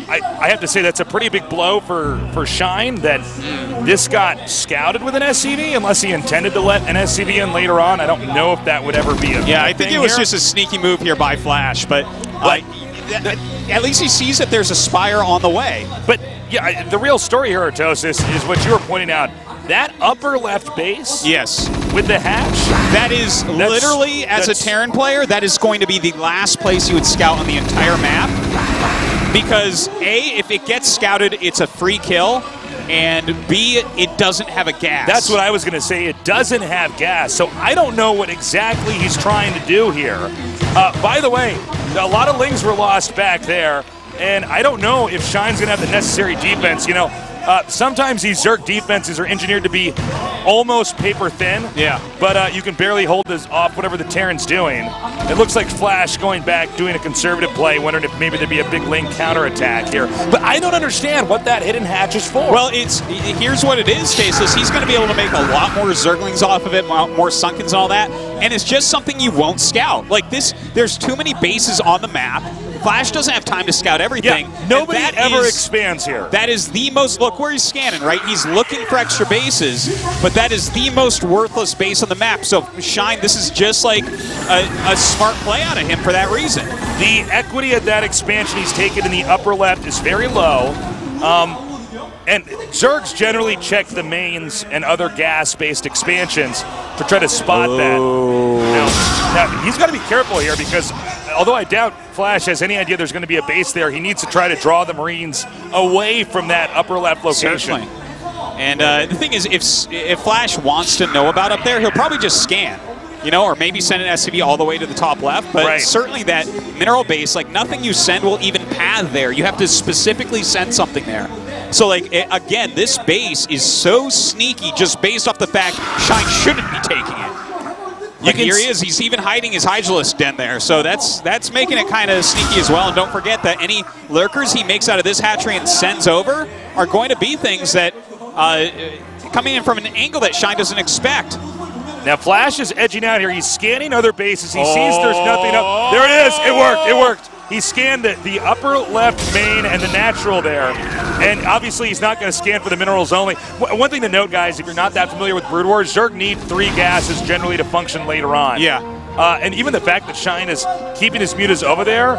I have to say that's a pretty big blow for Shine that this got scouted with an SCV, unless he intended to let an SCV in later on. I don't know if that would ever be a Yeah, I think it was here. just a sneaky move here by Flash, but at least he sees that there's a Spire on the way. But yeah, the real story here, Artosis, is what you were pointing out. That upper left base, yes, with the hatch, that is literally, as a Terran player, that is going to be the last place you would scout on the entire map. Because A, if it gets scouted, it's a free kill, and B, it doesn't have a gas. That's what I was going to say. It doesn't have gas, so I don't know what exactly he's trying to do here. By the way, a lot of Lings were lost back there, and I don't know if Shine's going to have the necessary defense. You know, sometimes these Zerg defenses are engineered to be almost paper thin. Yeah. But you can barely hold this off whatever the Terran's doing. It looks like Flash going back, doing a conservative play, wondering if maybe there'd be a big Ling counterattack here. But I don't understand what that hidden hatch is for. Well, here's what it is, Faceless. He's going to be able to make a lot more Zerglings off of it, more Sunkens and all that, and it's just something you won't scout. Like this, there's too many bases on the map. Flash doesn't have time to scout everything. Yeah, nobody ever expands here. That is the most, look where he's scanning, right? He's looking for extra bases, but that is the most worthless base on the map. So Shine, this is just like a smart play out of him for that reason. The equity of that expansion he's taken in the upper left is very low. And Zergs generally check the mains and other gas-based expansions to try to spot that. Now he's got to be careful here because although I doubt Flash has any idea there's going to be a base there, he needs to try to draw the Marines away from that upper left location. Certainly. And the thing is, if Flash wants to know about up there, he'll probably just scan. You know, or maybe send an SCV all the way to the top left, but certainly that mineral base, like nothing you send will even pad there. You have to specifically send something there. So like, again, this base is so sneaky just based off the fact Shine shouldn't be taking it. Like here he is, he's even hiding his Hydralisk den there, so that's making it kind of sneaky as well. And don't forget that any lurkers he makes out of this hatchery and sends over are going to be things that coming in from an angle that Shine doesn't expect. Now Flash is edging out here. He's scanning other bases. He sees there's nothing up. There it is. It worked. He scanned the upper left main and the natural there. And obviously he's not going to scan for the minerals only. One thing to note, guys, if you're not that familiar with Brood Wars, Zerg need 3 gases generally to function later on. Yeah. And even the fact that Shine is keeping his mutas over there,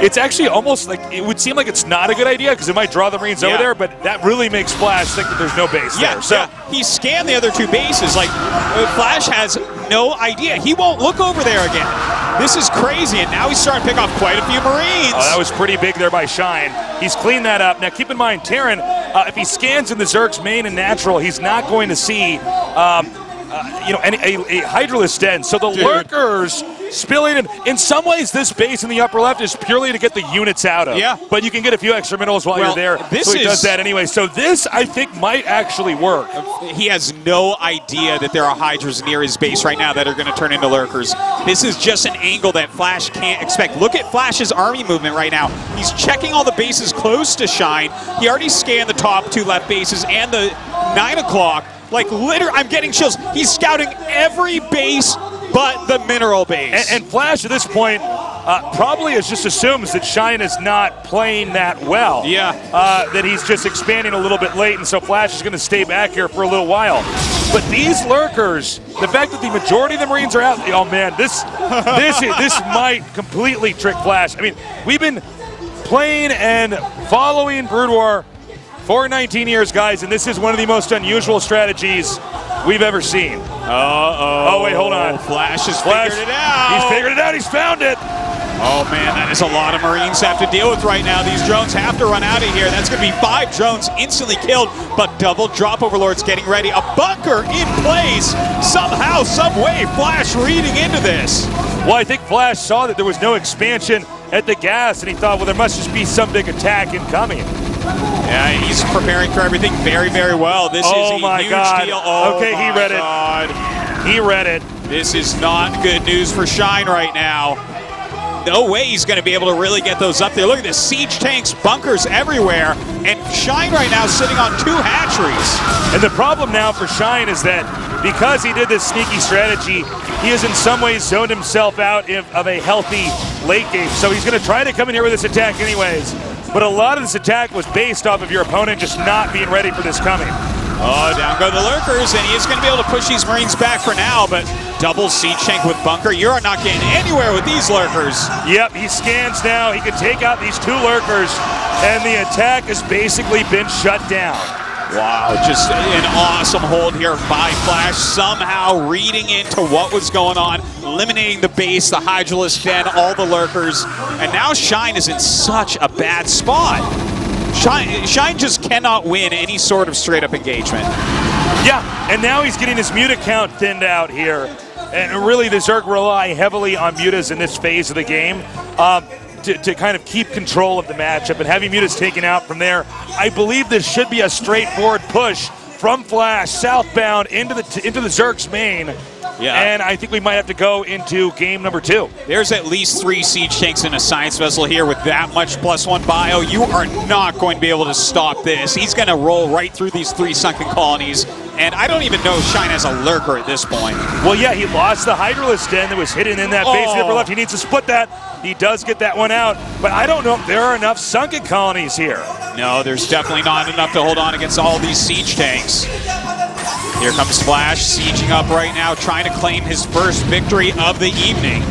it's actually almost like, it would seem like it's not a good idea because it might draw the Marines over there, but that really makes Flash think that there's no base there. So he scanned the other 2 bases. Like, Flash has no idea. He won't look over there again. This is crazy, and now he's starting to pick off quite a few Marines. Oh, that was pretty big there by Shine. He's cleaned that up. Now, keep in mind, Terran, if he scans in the Zerg's main and natural, he's not going to see a Hydralisk den. So the lurkers spilling in some ways, this base in the upper left is purely to get the units out of. Yeah. But you can get a few extra minerals while you're there. So he does that anyway. So this, I think, might actually work. He has no idea that there are Hydras near his base right now that are going to turn into lurkers. This is just an angle that Flash can't expect. Look at Flash's army movement right now. He's checking all the bases close to Shine. He already scanned the top 2 left bases and the 9 o'clock. Like, literally, I'm getting chills. He's scouting every base but the mineral base. And Flash at this point probably just assumes that Shine is not playing that well. Yeah. That he's just expanding a little bit late, and so Flash is going to stay back here for a little while. But these lurkers, the fact that the majority of the Marines are out, oh man, this might completely trick Flash. I mean, we've been playing and following Brood War for 19 years, guys, and this is one of the most unusual strategies we've ever seen. Oh, wait, hold on. Flash has figured it out. He's figured it out. He's found it. Oh, man, that is a lot of Marines have to deal with right now. These drones have to run out of here. That's going to be 5 drones instantly killed, but double drop overlords getting ready. A bunker in place. Somehow, some way, Flash reading into this. Well, I think Flash saw that there was no expansion at the gas, and he thought, well, there must just be some big attack incoming. Yeah, he's preparing for everything very, very well. This is a huge deal. Oh, okay, he read it. He read it. This is not good news for Shine right now. No way he's going to be able to really get those up there. Look at this, siege tanks, bunkers everywhere, and Shine right now sitting on 2 hatcheries. And the problem now for Shine is that because he did this sneaky strategy, he has in some ways zoned himself out of a healthy late game. So he's going to try to come in here with this attack anyways. But a lot of this attack was based off of your opponent just not being ready for this coming. Oh, down go the lurkers, and he is going to be able to push these Marines back for now, but double siege tank with bunker. You're not getting anywhere with these lurkers. Yep, he scans now. He can take out these 2 lurkers, and the attack has basically been shut down. Wow, just an awesome hold here by Flash, somehow reading into what was going on, eliminating the base, the Hydralisk den, all the lurkers, and now Shine is in such a bad spot. Shine just cannot win any sort of straight-up engagement. Yeah, and now he's getting his muta count thinned out here, and really the Zerg rely heavily on mutas in this phase of the game. To kind of keep control of the matchup, and having mutas taken out from there, I believe this should be a straightforward push from Flash southbound into the Zerg's main. Yeah. And I think we might have to go into game number 2. There's at least 3 siege tanks in a science vessel here with that much +1 bio. You are not going to be able to stop this. He's going to roll right through these 3 sunken colonies. And I don't even know if Shine has a lurker at this point. Well, yeah, he lost the Hydralisk den that was hidden in that base in the upper left. He needs to split that. He does get that one out. But I don't know if there are enough sunken colonies here. No, there's definitely not enough to hold on against all these siege tanks. Here comes Flash, sieging up right now, trying to claim his first victory of the evening.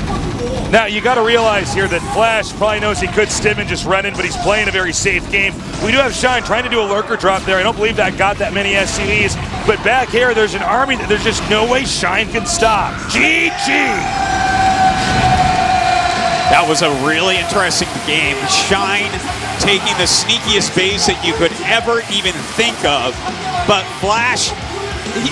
Now, you got to realize here that Flash probably knows he could stim and just run in, but he's playing a very safe game. We do have Shine trying to do a lurker drop there. I don't believe that got that many SCVs, but back here, there's an army that there's just no way Shine can stop. GG! That was a really interesting game. Shine taking the sneakiest base that you could ever even think of, but Flash,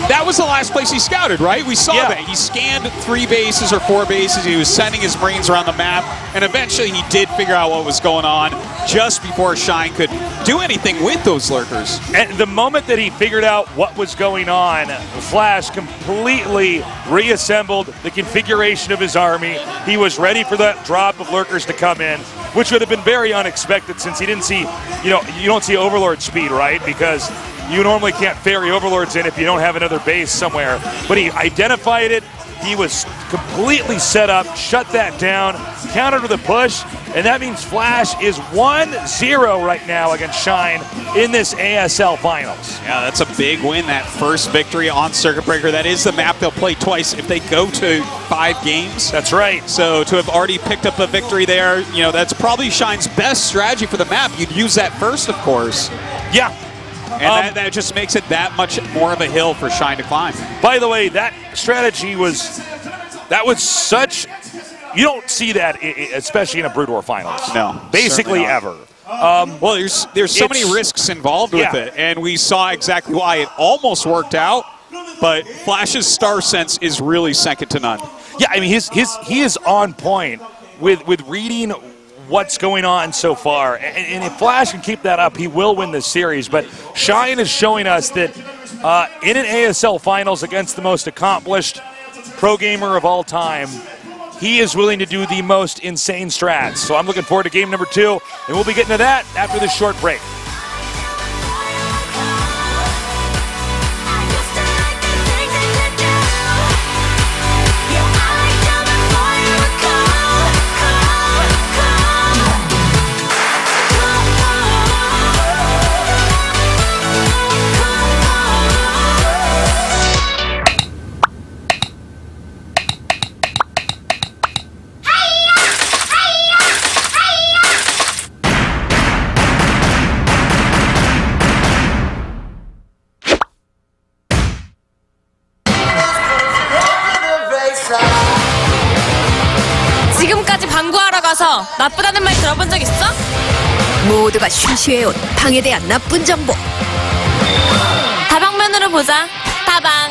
that was the last place he scouted, right? We saw that. He scanned 3 bases or 4 bases. He was sending his Marines around the map, and eventually he did figure out what was going on just before Shine could do anything with those lurkers. And the moment that he figured out what was going on, Flash completely reassembled the configuration of his army. He was ready for that drop of lurkers to come in, which would have been very unexpected since he didn't see, you don't see Overlord speed, right? Because you normally can't ferry Overlords in if you don't have another base somewhere. But he identified it. He was completely set up, shut that down, countered with a push, and that means Flash is 1-0 right now against Shine in this ASL Finals. Yeah, that's a big win, that first victory on Circuit Breaker. That is the map they'll play twice if they go to 5 games. That's right. So to have already picked up a victory there, that's probably Shine's best strategy for the map. You'd use that first, of course. Yeah. And that just makes it that much more of a hill for Shine to climb. By the way, that strategy was such, you don't see that, especially in a Brood War Finals. No. Basically ever. Well, there's so many risks involved with it, and we saw exactly why it almost worked out, but Flash's star sense is really second to none. Yeah, I mean, he is on point with reading what's going on so far. And if Flash can keep that up, he will win this series. But Shine is showing us that in an ASL Finals against the most accomplished pro gamer of all time, he is willing to do the most insane strats. So I'm looking forward to game number 2, and we'll be getting to that after this short break. I used to 와서 나쁘다는 말 들어본 적 있어? 모두가 쉬쉬해온 방에 대한 나쁜 정보. 다방면으로 보자. 다방.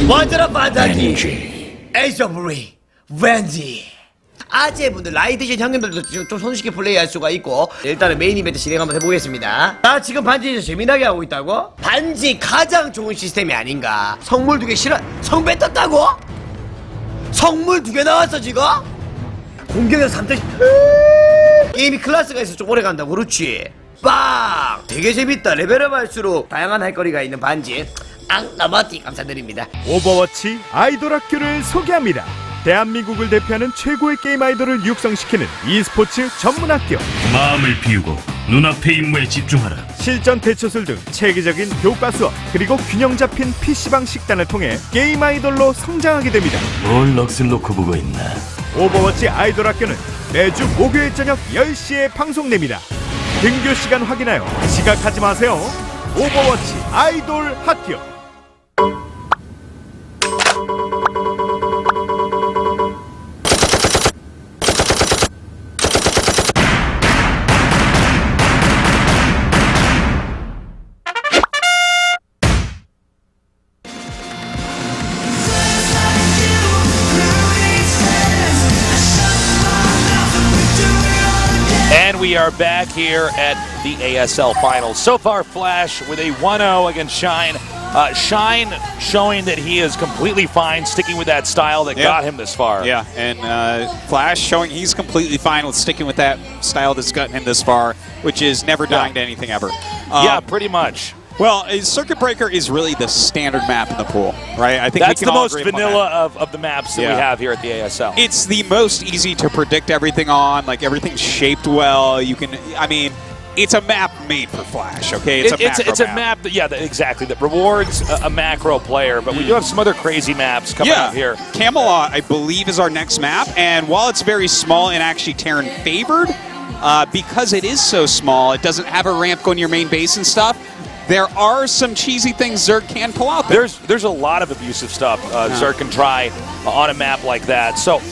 먼저로 반다기 에이서브리 웬지 아재분들 나이 드신 형님들도 좀 손쉽게 플레이할 수가 있고 일단은 메인 이벤트 진행 한번 해보겠습니다. 나 지금 반지에서 재미나게 하고 있다고? 반지 가장 좋은 시스템이 아닌가. 성물 2개 실어 성 뱉었다고? 성물 2개 나왔어 지금? 공격에서 3등 게임이 클래스가 있어 좀 오래 간다고. 그렇지 빵 되게 재밌다. 레벨업 할수록 다양한 할 거리가 있는 반지 나마티 감사드립니다. 오버워치 아이돌 학교를 소개합니다. 대한민국을 대표하는 최고의 게임 아이돌을 육성시키는 e스포츠 전문 학교. 마음을 비우고 눈앞의 임무에 집중하라. 실전 대처술 등 체계적인 교과 수업 그리고 균형 잡힌 PC방 식단을 통해 게임 아이돌로 성장하게 됩니다. 뭘 넋을 놓고 보고 있나. 오버워치 아이돌 학교는 매주 목요일 저녁 10시에 방송됩니다. 등교 시간 확인하여 지각하지 마세요. 오버워치 아이돌 학교. And we are back here at the ASL Finals. So far, Flash with a 1-0 against Shine. Shine showing that he is completely fine sticking with that style that got him this far. Yeah, and Flash showing he's completely fine with sticking with that style that's gotten him this far, which is never dying to anything ever. Yeah, pretty much. Well, Circuit Breaker is really the standard map in the pool, right? I think that's we can the all most agree vanilla of the maps that we have here at the ASL. It's the most easy to predict everything on, like everything's shaped well. You can, I mean, it's a map made for Flash, okay? It's a map that, exactly, that rewards a macro player, but we do have some other crazy maps coming up here. Camelot, I believe, is our next map, and while it's very small and actually Terran favored, because it is so small, it doesn't have a ramp going to your main base and stuff. There are some cheesy things Zerg can pull out there. There's a lot of abusive stuff Zerg can try on a map like that. So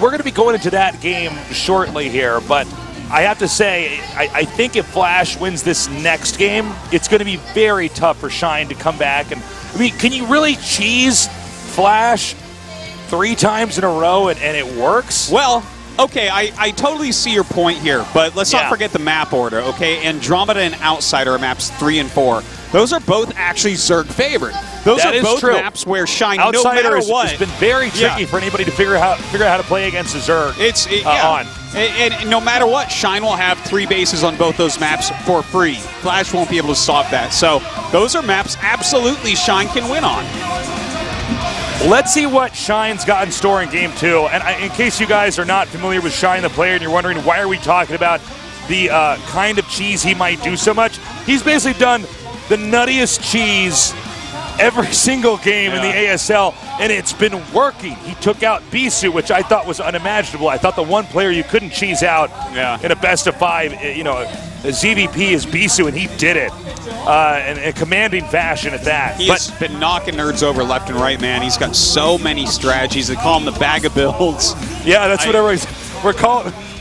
we're going to be going into that game shortly here, but I have to say, I think if Flash wins this next game, it's going to be very tough for Shine to come back. And I mean, can you really cheese Flash 3 times in a row and it works? Well, okay, I totally see your point here, but let's not forget the map order, okay? Andromeda and Outsider are maps 3 and 4. Those are both actually Zerg favored. Those are both maps where Shine, Outsider no matter what, has been very tricky for anybody to figure out how to play against a Zerg. On. And no matter what, Shine will have 3 bases on both those maps for free. Flash won't be able to stop that. So those are maps absolutely Shine can win on. Let's see what Shine's got in store in game 2. And in case you guys are not familiar with Shine the player and you're wondering why are we talking about the kind of cheese he might do so much, he's basically done the nuttiest cheese every single game in the ASL, and it's been working. He took out Bisu, which I thought was unimaginable. I thought the one player you couldn't cheese out in a best of 5, you know, a ZVP is Bisu, and he did it in a commanding fashion at that. He's been knocking nerds over left and right, man. He's got so many strategies. They call him the bag of builds. Yeah, that's what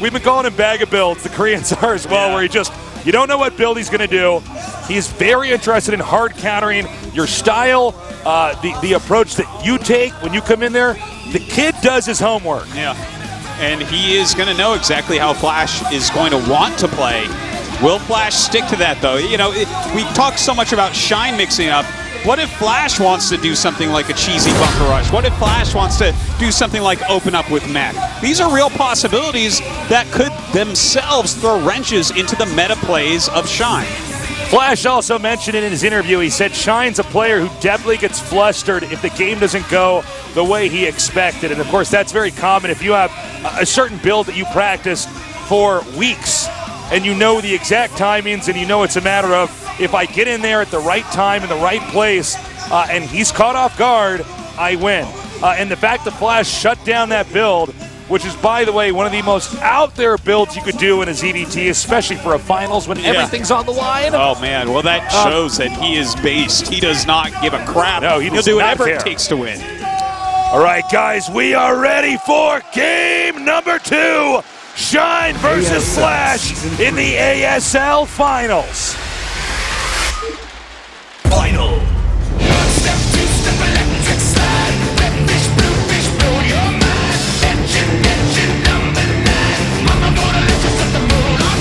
we've been calling him bag of builds. The Koreans are as well, where he just, you don't know what build he's going to do. He's very interested in hard countering your style, the approach that you take when you come in there. The kid does his homework. Yeah, and he is going to know exactly how Flash is going to want to play. Will Flash stick to that, though? You know, we talk so much about Shine mixing up. What if Flash wants to do something like a cheesy bunker rush? What if Flash wants to do something like open up with mech? These are real possibilities that could themselves throw wrenches into the meta plays of Shine. Flash also mentioned it in his interview. He said Shine's a player who definitely gets flustered if the game doesn't go the way he expected. And, of course, that's very common if you have a certain build that you practiced for weeks and you know the exact timings and you know it's a matter of if I get in there at the right time in the right place and he's caught off guard, I win. And the fact that Flash shut down that build, which is, by the way, one of the most out there builds you could do in a ZVT, especially for a finals when everything's on the line. Oh, man. Well, that shows that he is based. He does not give a crap. No, he'll do whatever it takes to win. All right, guys, we are ready for game number 2. Shine versus Flash in the ASL Finals. Final. Step 2, step electric slide. Red fish, blue fish, blow your mind. Engine number 9. Mama gonna let you set the moon on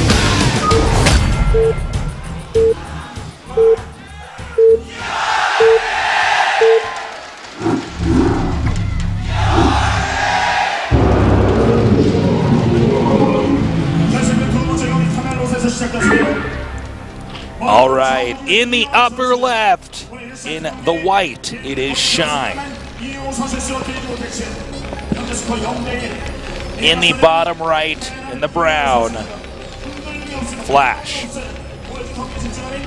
All right, in the upper left, in the white, it is Shine. In the bottom right, in the brown, Flash.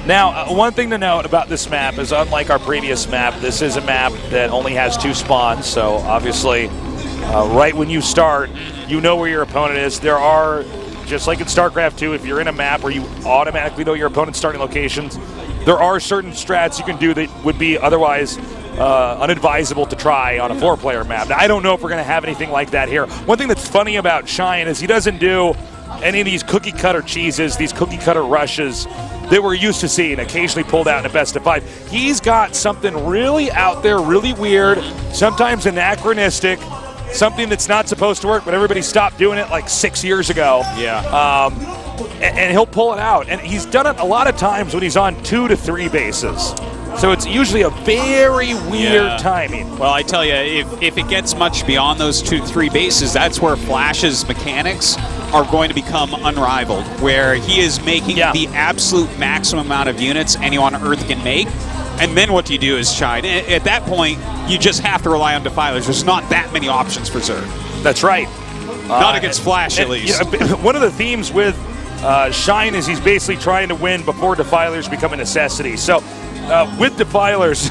Now, one thing to note about this map is, unlike our previous map, this is a map that only has 2 spawns, so obviously, right when you start, you know where your opponent is. There are, just like in StarCraft 2, if you're in a map where you automatically know your opponent's starting locations, there are certain strats you can do that would be otherwise unadvisable to try on a 4-player map. Now, I don't know if we're going to have anything like that here. One thing that's funny about Shine is he doesn't do any of these cookie-cutter cheeses, these cookie-cutter rushes that we're used to seeing, occasionally pulled out in a best of 5. He's got something really out there, really weird, sometimes anachronistic, something that's not supposed to work, but everybody stopped doing it like 6 years ago. Yeah. And he'll pull it out. And he's done it a lot of times when he's on 2 to 3 bases. So it's usually a very weird timing. Well, I tell you, if it gets much beyond those 2-3 bases, that's where Flash's mechanics are going to become unrivaled, where he is making the absolute maximum amount of units anyone on Earth can make. And then what do you do is Shine. At that point, you just have to rely on Defilers. There's not that many options for Zerg. That's right. Not against Flash, at least. One of the themes with Shine is he's basically trying to win before Defilers become a necessity. So with Defilers...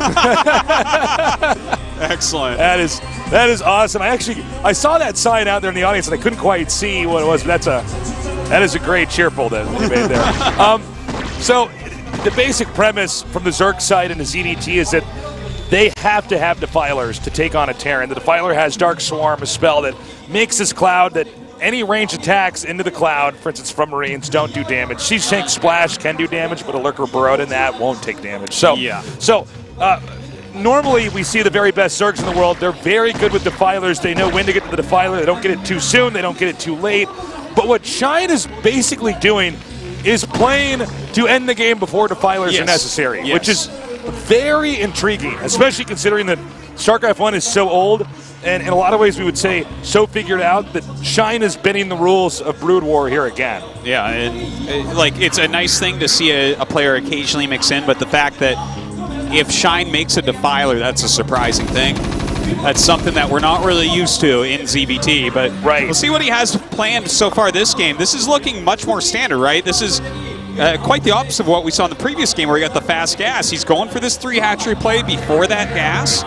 Excellent. That is awesome. I saw that sign out there in the audience and I couldn't quite see what it was, but that is a great cheerful that you made there. So the basic premise from the Zerg side and the ZDT is that they have to have Defilers to take on a Terran. The Defiler has Dark Swarm, a spell that makes this cloud that any range attacks into the cloud, for instance from Marines, don't do damage. Siege Tank Splash can do damage, but a Lurker Burrowed in that won't take damage. So, normally we see the very best Zergs in the world. They're very good with Defilers. They know when to get to the Defiler. They don't get it too soon. They don't get it too late. But what Shine is basically doing is playing to end the game before Defilers are necessary, which is very intriguing, especially considering that StarCraft 1 is so old, and in a lot of ways we would say so figured out that Shine is bending the rules of Brood War here again. Yeah, and like it's a nice thing to see a player occasionally mix in, but the fact that if Shine makes a Defiler, that's a surprising thing. That's something that we're not really used to in ZBT, but we'll see what he has planned so far this game. This is looking much more standard, right? This is quite the opposite of what we saw in the previous game where he got the fast gas. He's going for this 3 hatchery play before that gas.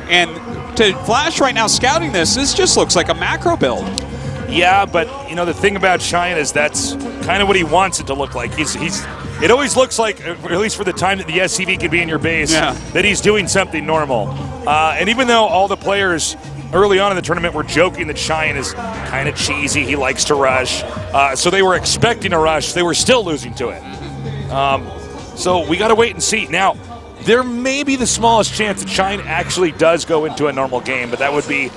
And to Flash right now scouting this just looks like a macro build. Yeah, but you know the thing about Shine is that's kind of what he wants it to look like. It always looks like, at least for the time that the SCV can be in your base, that he's doing something normal. And even though all the players early on in the tournament were joking that Shine is kind of cheesy, he likes to rush, so they were expecting a rush, they were still losing to it. So we got to wait and see. Now, there may be the smallest chance that Shine actually does go into a normal game, but that would be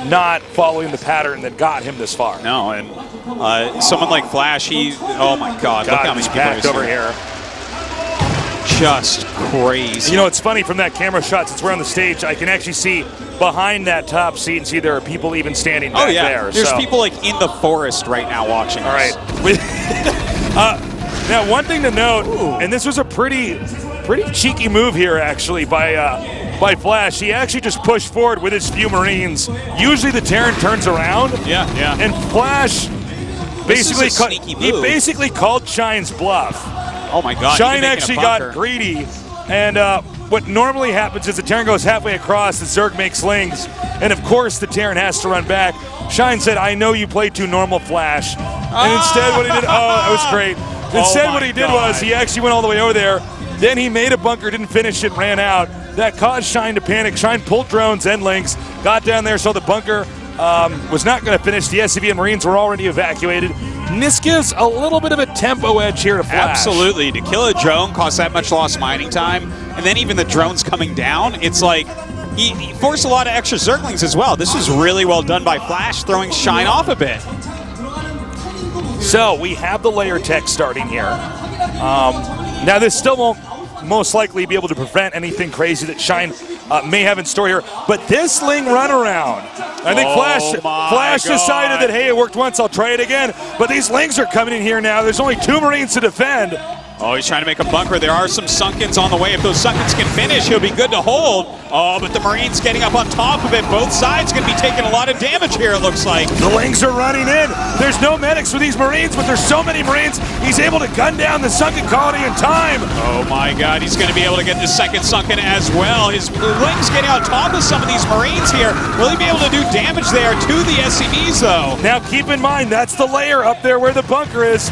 not following the pattern that got him this far. No, and someone like Flash, oh my God, look how many people packed over here. Just crazy. You know, it's funny from that camera shot, since we're on the stage, I can actually see behind that top seat and see there are people even standing back there. There's people like in the forest right now watching All right. Now, one thing to note, and this was a pretty cheeky move here, actually, by Flash. He actually just pushed forward with his few Marines. Usually the Terran turns around. Yeah. And Flash basically called Shine's bluff. Oh my God. Shine actually got greedy. And what normally happens is the Terran goes halfway across, the Zerg makes lings, and of course the Terran has to run back. Shine said, I know you played too normal, Flash. And instead what he did, that was great. Instead what he did was he actually went all the way over there. Then he made a bunker, didn't finish it, ran out. That caused Shine to panic. Shine pulled drones and links, got down there, so the bunker was not going to finish. The SCV and Marines were already evacuated. And this gives a little bit of a tempo edge here to Flash. Absolutely. To kill a drone costs that much lost mining time, and then even the drones coming down, it's like he forced a lot of extra Zerglings as well. This was really well done by Flash, throwing Shine off a bit. So we have the layer tech starting here. Now this still won't most likely be able to prevent anything crazy that Shine may have in store here, but this Ling runaround, I think Flash decided that, hey, it worked once, I'll try it again, but these Lings are coming in here now. There's only 2 Marines to defend. Oh, he's trying to make a bunker. There are some Sunkens on the way. If those Sunkens can finish, he'll be good to hold. Oh, but the Marines getting up on top of it. Both sides going to be taking a lot of damage here, it looks like. The Lings are running in. There's no medics for these Marines, but there's so many Marines, he's able to gun down the Sunken colony in time. Oh my God, he's going to be able to get the second Sunken as well. His Lings getting on top of some of these Marines here. Will he be able to do damage there to the SCVs, though? Now, keep in mind, that's the layer up there where the bunker is.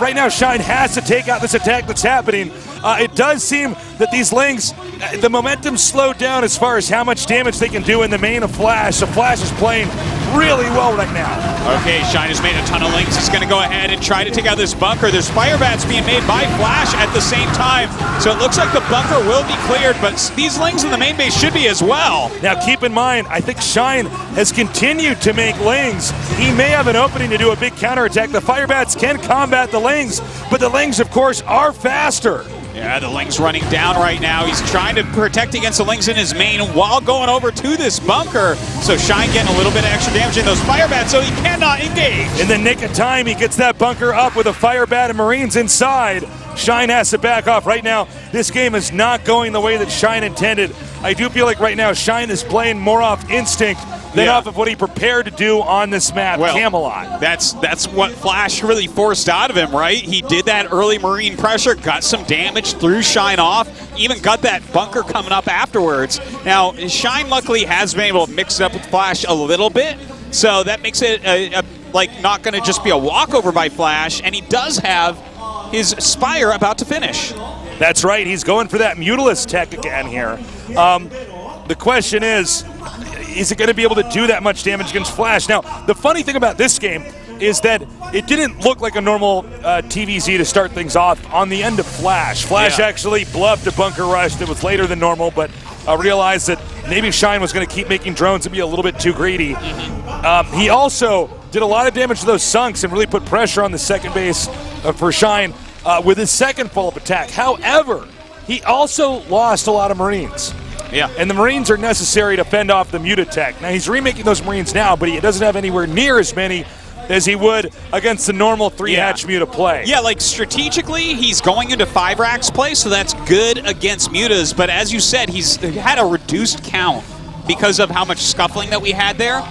Right now, Shine has to take out this attack that's happening. It does seem that these Lings, the momentum slowed down as far as how much damage they can do in the main of Flash. So Flash is playing really well right now. Okay, Shine has made a ton of Lings. He's going to go ahead and try to take out this bunker. There's fire bats being made by Flash at the same time. So it looks like the bunker will be cleared, but these Lings in the main base should be as well. Now keep in mind, I think Shine has continued to make Lings. He may have an opening to do a big counterattack. The fire bats can combat the Lings, but the Lings, of course, are faster. Yeah, the Ling's running down right now. He's trying to protect against the Lings in his main while going over to this bunker. So Shine getting a little bit of extra damage in those fire bats, so he cannot engage. In the nick of time, he gets that bunker up with a fire bat and Marines inside. Shine has to back off. Right now, this game is not going the way that Shine intended. I do feel like right now Shine is playing more off instinct than off of what he prepared to do on this map, Camelot. That's what Flash really forced out of him, right? He did that early Marine pressure, got some damage, threw Shine off, even got that bunker coming up afterwards. Now, Shine luckily has been able to mix it up with Flash a little bit, so that makes it like not going to just be a walkover by Flash, and he does have his Spire about to finish. That's right, he's going for that Mutalisk tech again here. The question is it going to be able to do that much damage against Flash? Now, the funny thing about this game is that it didn't look like a normal TVZ to start things off on the end of Flash. Flash actually bluffed a bunker rush that was later than normal, but realized that maybe Shine was going to keep making drones and be a little bit too greedy. He also did a lot of damage to those Sunks and really put pressure on the second base for Shine with his second follow-up attack. However, he also lost a lot of Marines. Yeah. And the Marines are necessary to fend off the Muta tech. Now, he's remaking those Marines now, but he doesn't have anywhere near as many as he would against the normal 3-hatch Muta play. Yeah, like strategically, he's going into 5 racks play, so that's good against Mutas, but as you said, he's had a reduced count because of how much scuffling that we had there.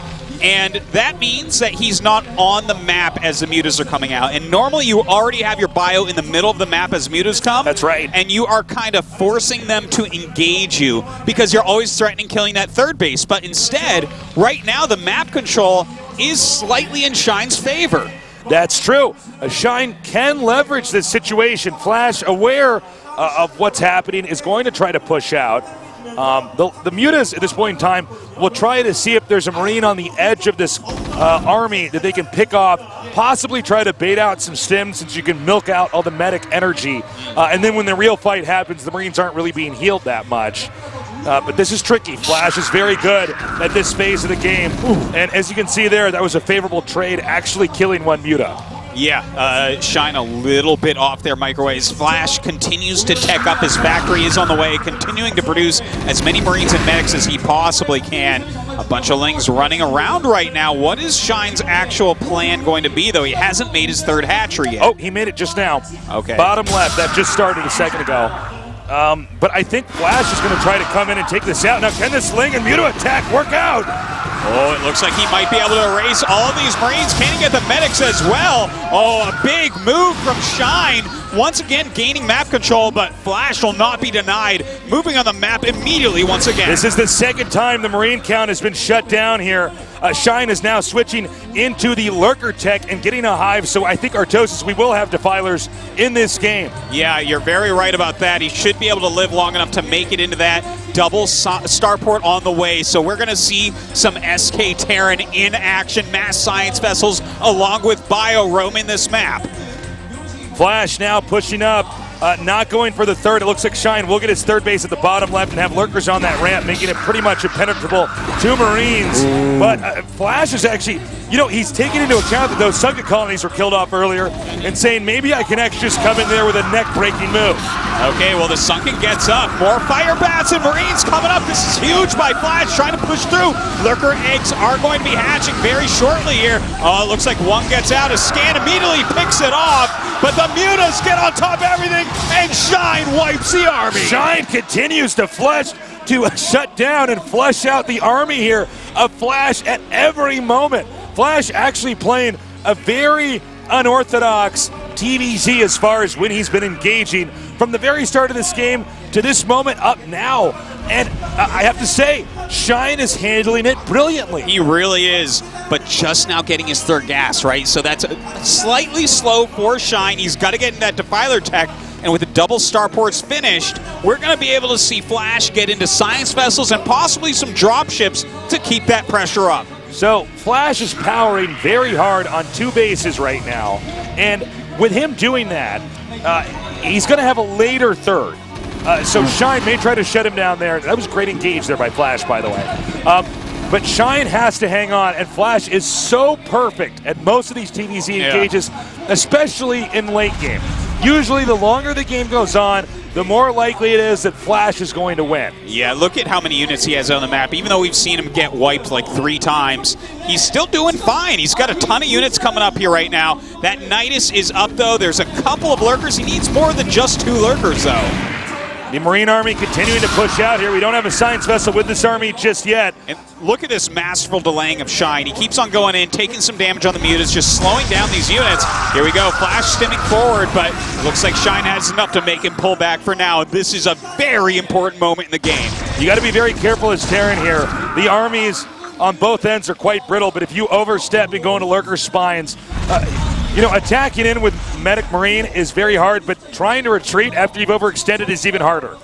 And that means that he's not on the map as the mutas are coming out. And normally you already have your bio in the middle of the map as mutas come. That's right. And you are kind of forcing them to engage you because you're always threatening killing that third base. But instead, right now the map control is slightly in Shine's favor. That's true. Shine can leverage this situation. Flash, aware of what's happening, is going to try to push out. The mutas at this point in time will try to see if there's a Marine on the edge of this army that they can pick off, possibly try to bait out some stims since you can milk out all the medic energy. And then when the real fight happens, the Marines aren't really being healed that much. But this is tricky. Flash is very good at this phase of the game. And as you can see there, that was a favorable trade, actually killing one muta. Yeah, Shine a little bit off their microwaves. Flash continues to tech up. His factory is on the way, continuing to produce as many Marines and medics as he possibly can. A bunch of Lings running around right now. What is Shine's actual plan going to be, though? He hasn't made his third hatchery yet. Oh, he made it just now. Okay. Bottom left, that just started a second ago. But I think Flash is going to try to come in and take this out. Now, can this Ling and Muta attack work out? Oh, it looks like he might be able to erase all of these Marines. Can he get the medics as well? Oh, a big move from Shine. Once again, gaining map control, but Flash will not be denied. Moving on the map immediately once again. This is the second time the Marine count has been shut down here. Shine is now switching into the Lurker tech and getting a hive, so I think Artosis, we will have Defilers in this game. Yeah, you're very right about that. He should be able to live long enough to make it into that double starport on the way. So we're going to see some SK Terran in action, mass science vessels, along with Bio roaming this map. Flash now pushing up, not going for the third. It looks like Shine will get his third base at the bottom left and have Lurkers on that ramp, making it pretty much impenetrable to Marines. Ooh. But Flash is actually, you know, he's taking into account that those Sunken colonies were killed off earlier and saying maybe I can actually just come in there with a neck-breaking move. Okay, well the Sunken gets up. More fire bats and Marines coming up. This is huge by Flash, trying to push through. Lurker eggs are going to be hatching very shortly here. Oh, it looks like one gets out. A scan immediately picks it off, but the Mutas get on top of everything, and Shine wipes the army. Shine continues to shut down and flush out the army here of Flash at every moment. Flash actually playing a very unorthodox TVZ as far as when he's been engaging from the very start of this game to this moment up now. And I have to say, Shine is handling it brilliantly. He really is, but just now getting his third gas, right? So that's slightly slow for Shine. He's got to get in that Defiler tech, and with the double starports finished, we're going to be able to see Flash get into science vessels and possibly some drop ships to keep that pressure up. So Flash is powering very hard on two bases right now, and with him doing that, he's going to have a later third. So Shine may try to shut him down there. That was great engage there by Flash, by the way. But Shine has to hang on, and Flash is so perfect at most of these TVZ engages, especially in late game. Usually the longer the game goes on, the more likely it is that Flash is going to win. Yeah, look at how many units he has on the map. Even though we've seen him get wiped like 3 times, he's still doing fine. He's got a ton of units coming up here right now. That Nidus is up, though. There's a couple of Lurkers. He needs more than just 2 Lurkers, though. The Marine Army continuing to push out here. We don't have a science vessel with this army just yet. And look at this masterful delaying of Shine. He keeps on going in, taking some damage on the mutas, just slowing down these units. Here we go, Flash stimming forward, but looks like Shine has enough to make him pull back for now. This is a very important moment in the game. You got to be very careful as Terran here. The armies on both ends are quite brittle, but if you overstep and go into Lurker spines, you know, attacking in with Medic Marine is very hard, but trying to retreat after you've overextended is even harder.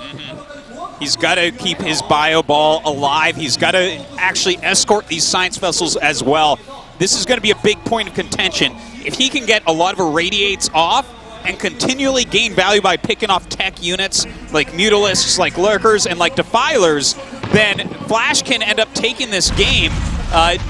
He's got to keep his bio ball alive. He's got to actually escort these science vessels as well. This is going to be a big point of contention. If he can get a lot of irradiates off and continually gain value by picking off tech units like Mutalisks, like Lurkers, and like Defilers, then Flash can end up taking this game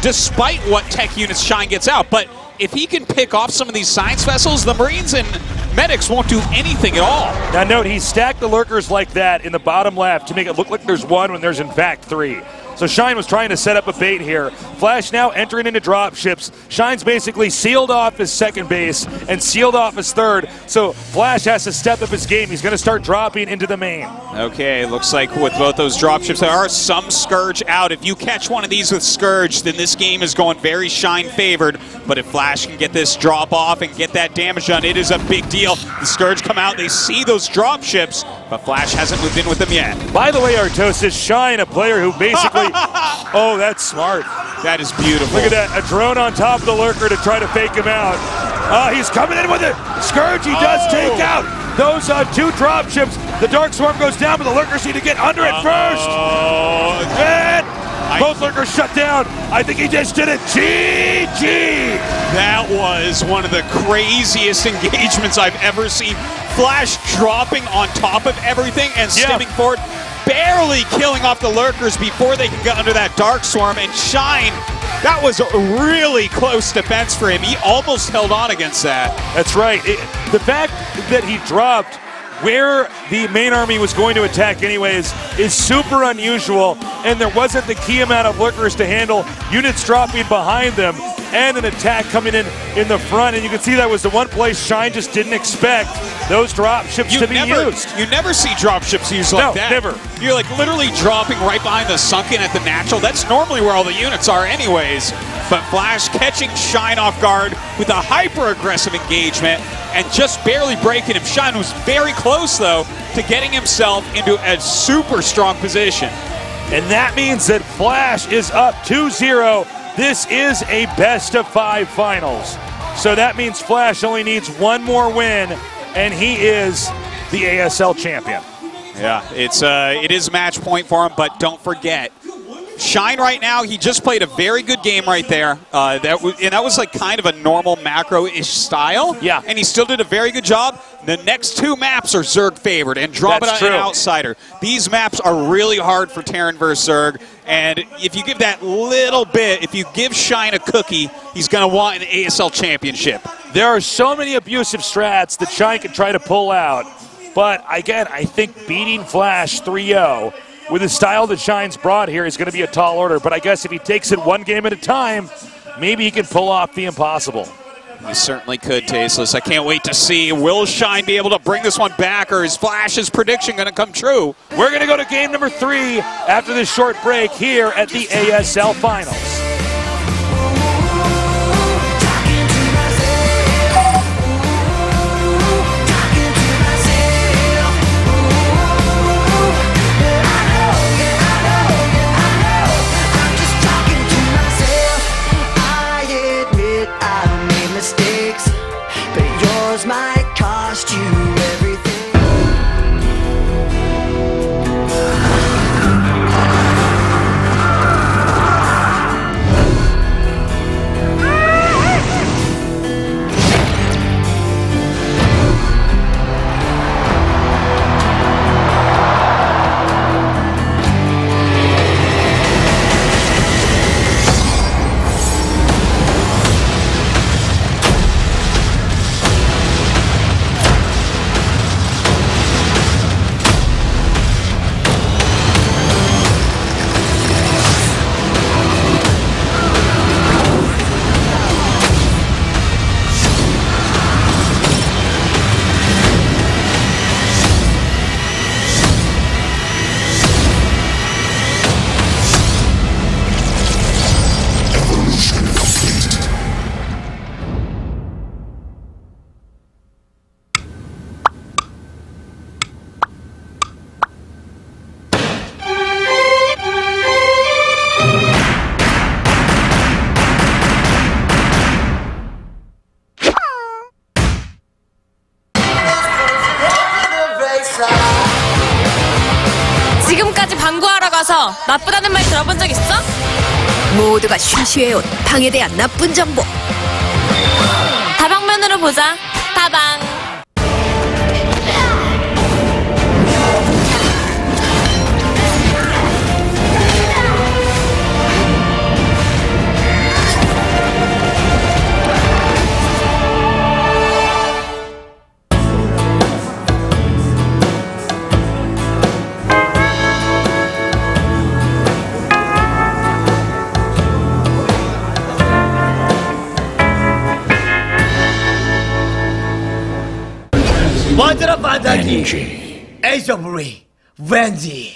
despite what tech units Shine gets out. But if he can pick off some of these science vessels, the Marines and medics won't do anything at all. Now note, he stacked the Lurkers like that in the bottom left to make it look like there's 1 when there's in fact 3. So Shine was trying to set up a bait here. Flash now entering into drop ships. Shine's basically sealed off his second base and sealed off his third. So Flash has to step up his game. He's going to start dropping into the main. Okay, looks like with both those drop ships, there are some Scourge out. If you catch one of these with Scourge, then this game is going very Shine favored. But if Flash can get this drop off and get that damage done, it is a big deal. The Scourge come out, they see those drop ships, but Flash hasn't moved in with them yet. By the way, Artos is Shine, a player who basically, oh, that's smart. That is beautiful. Look at that, a drone on top of the lurker to try to fake him out. He's coming in with it. Scourge, he does take out those two drop ships. The Dark Swarm goes down, but the lurkers need to get under it first. And both lurkers shut down. I think he just did it. GG. That was one of the craziest engagements I've ever seen. Flash dropping on top of everything and stemming forward, barely killing off the lurkers before they can get under that Dark Swarm. And Shine, that was a really close defense for him. He almost held on against that. That's right. The fact that he dropped where the main army was going to attack anyways is super unusual, and there wasn't the key amount of lurkers to handle. Units dropping behind them and an attack coming in the front, and you can see that was the one place Shine just didn't expect those drop ships to be used. You never see drop ships used like that. Never. You're like literally dropping right behind the sunken at the natural. That's normally where all the units are anyways. But Flash catching Shine off guard with a hyper-aggressive engagement and just barely breaking him. Shine was very close, though, to getting himself into a super strong position. And that means that Flash is up 2-0. This is a best-of-5 finals. So that means Flash only needs one more win, and he is the ASL champion. Yeah, it is match point for him, but don't forget, Shine right now, he just played a very good game right there. That was like kind of a normal macro-ish style. Yeah. And he still did a very good job. The next two maps are Zerg favored, Andromeda and Outsider. These maps are really hard for Terran versus Zerg. And if you give that little bit, if you give Shine a cookie, he's going to want an ASL championship. There are so many abusive strats that Shine can try to pull out. But again, I think beating Flash 3-0 with the style that Shine's brought here is going to be a tall order. But I guess if he takes it one game at a time, maybe he can pull off the impossible. He certainly could, Tasteless. I can't wait to see. Will Shine be able to bring this one back, or is Flash's prediction going to come true? We're going to go to game number 3 after this short break here at the ASL Finals. Might cost you everything. 지금까지 방구하러 가서 나쁘다는 말 들어본 적 있어? 모두가 쉬쉬해온 방에 대한 나쁜 정보. 다방면으로 보자. 다방. 만들어 바닥이 에이저브리 웬디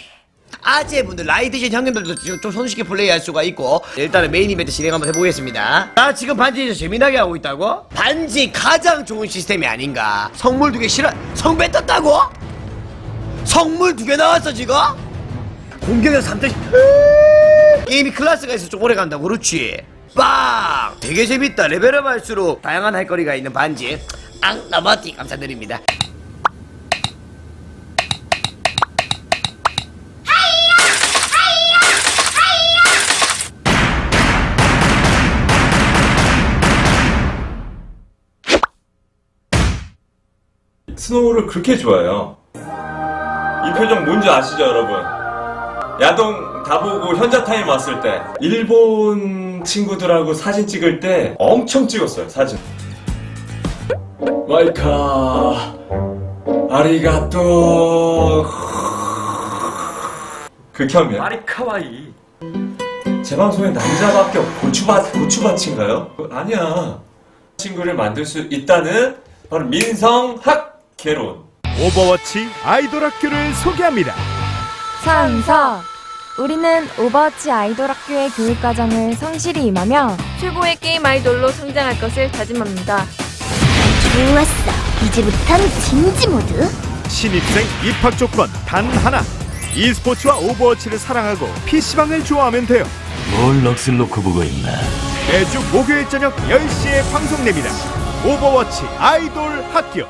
아재분들 라이드션 형님들도 좀 손쉽게 플레이할 수가 있고 일단은 메인 이벤트 진행 한번 해보겠습니다. 나 지금 반지 재미나게 하고 있다고? 반지 가장 좋은 시스템이 아닌가. 성물 2개 실어 성배 떴다고? 성물 2개 나왔어 지금? 공격력 3대 게임이 클래스가 있어서 좀 오래 간다고. 그렇지 빵! 되게 재밌다. 레벨업 할수록 다양한 할 거리가 있는 반지 너머티 감사드립니다. 스노우를 그렇게 좋아해요. 이 표정 뭔지 아시죠 여러분? 야동 다 보고 현자 타임 왔을 때 일본 친구들하고 사진 찍을 때 엄청 찍었어요 사진. 마이카 아리가또 극혐이야. 아리카와이. 제 방송에 남자밖에 고추밭인가요? 아니야. 친구를 만들 수 있다는 바로 민성학 개론. 오버워치 아이돌 학교를 소개합니다. 사은서 우리는 오버워치 아이돌 학교의 교육과정을 성실히 임하며 최고의 게임 아이돌로 성장할 것을 다짐합니다. 좋았어. 이제부턴 진지 모드. 신입생 입학 조건 단 하나. e스포츠와 오버워치를 사랑하고 PC방을 좋아하면 돼요. 뭘 넋을 놓고 보고 있나. 매주 목요일 저녁 10시에 방송됩니다. 오버워치 아이돌 학교.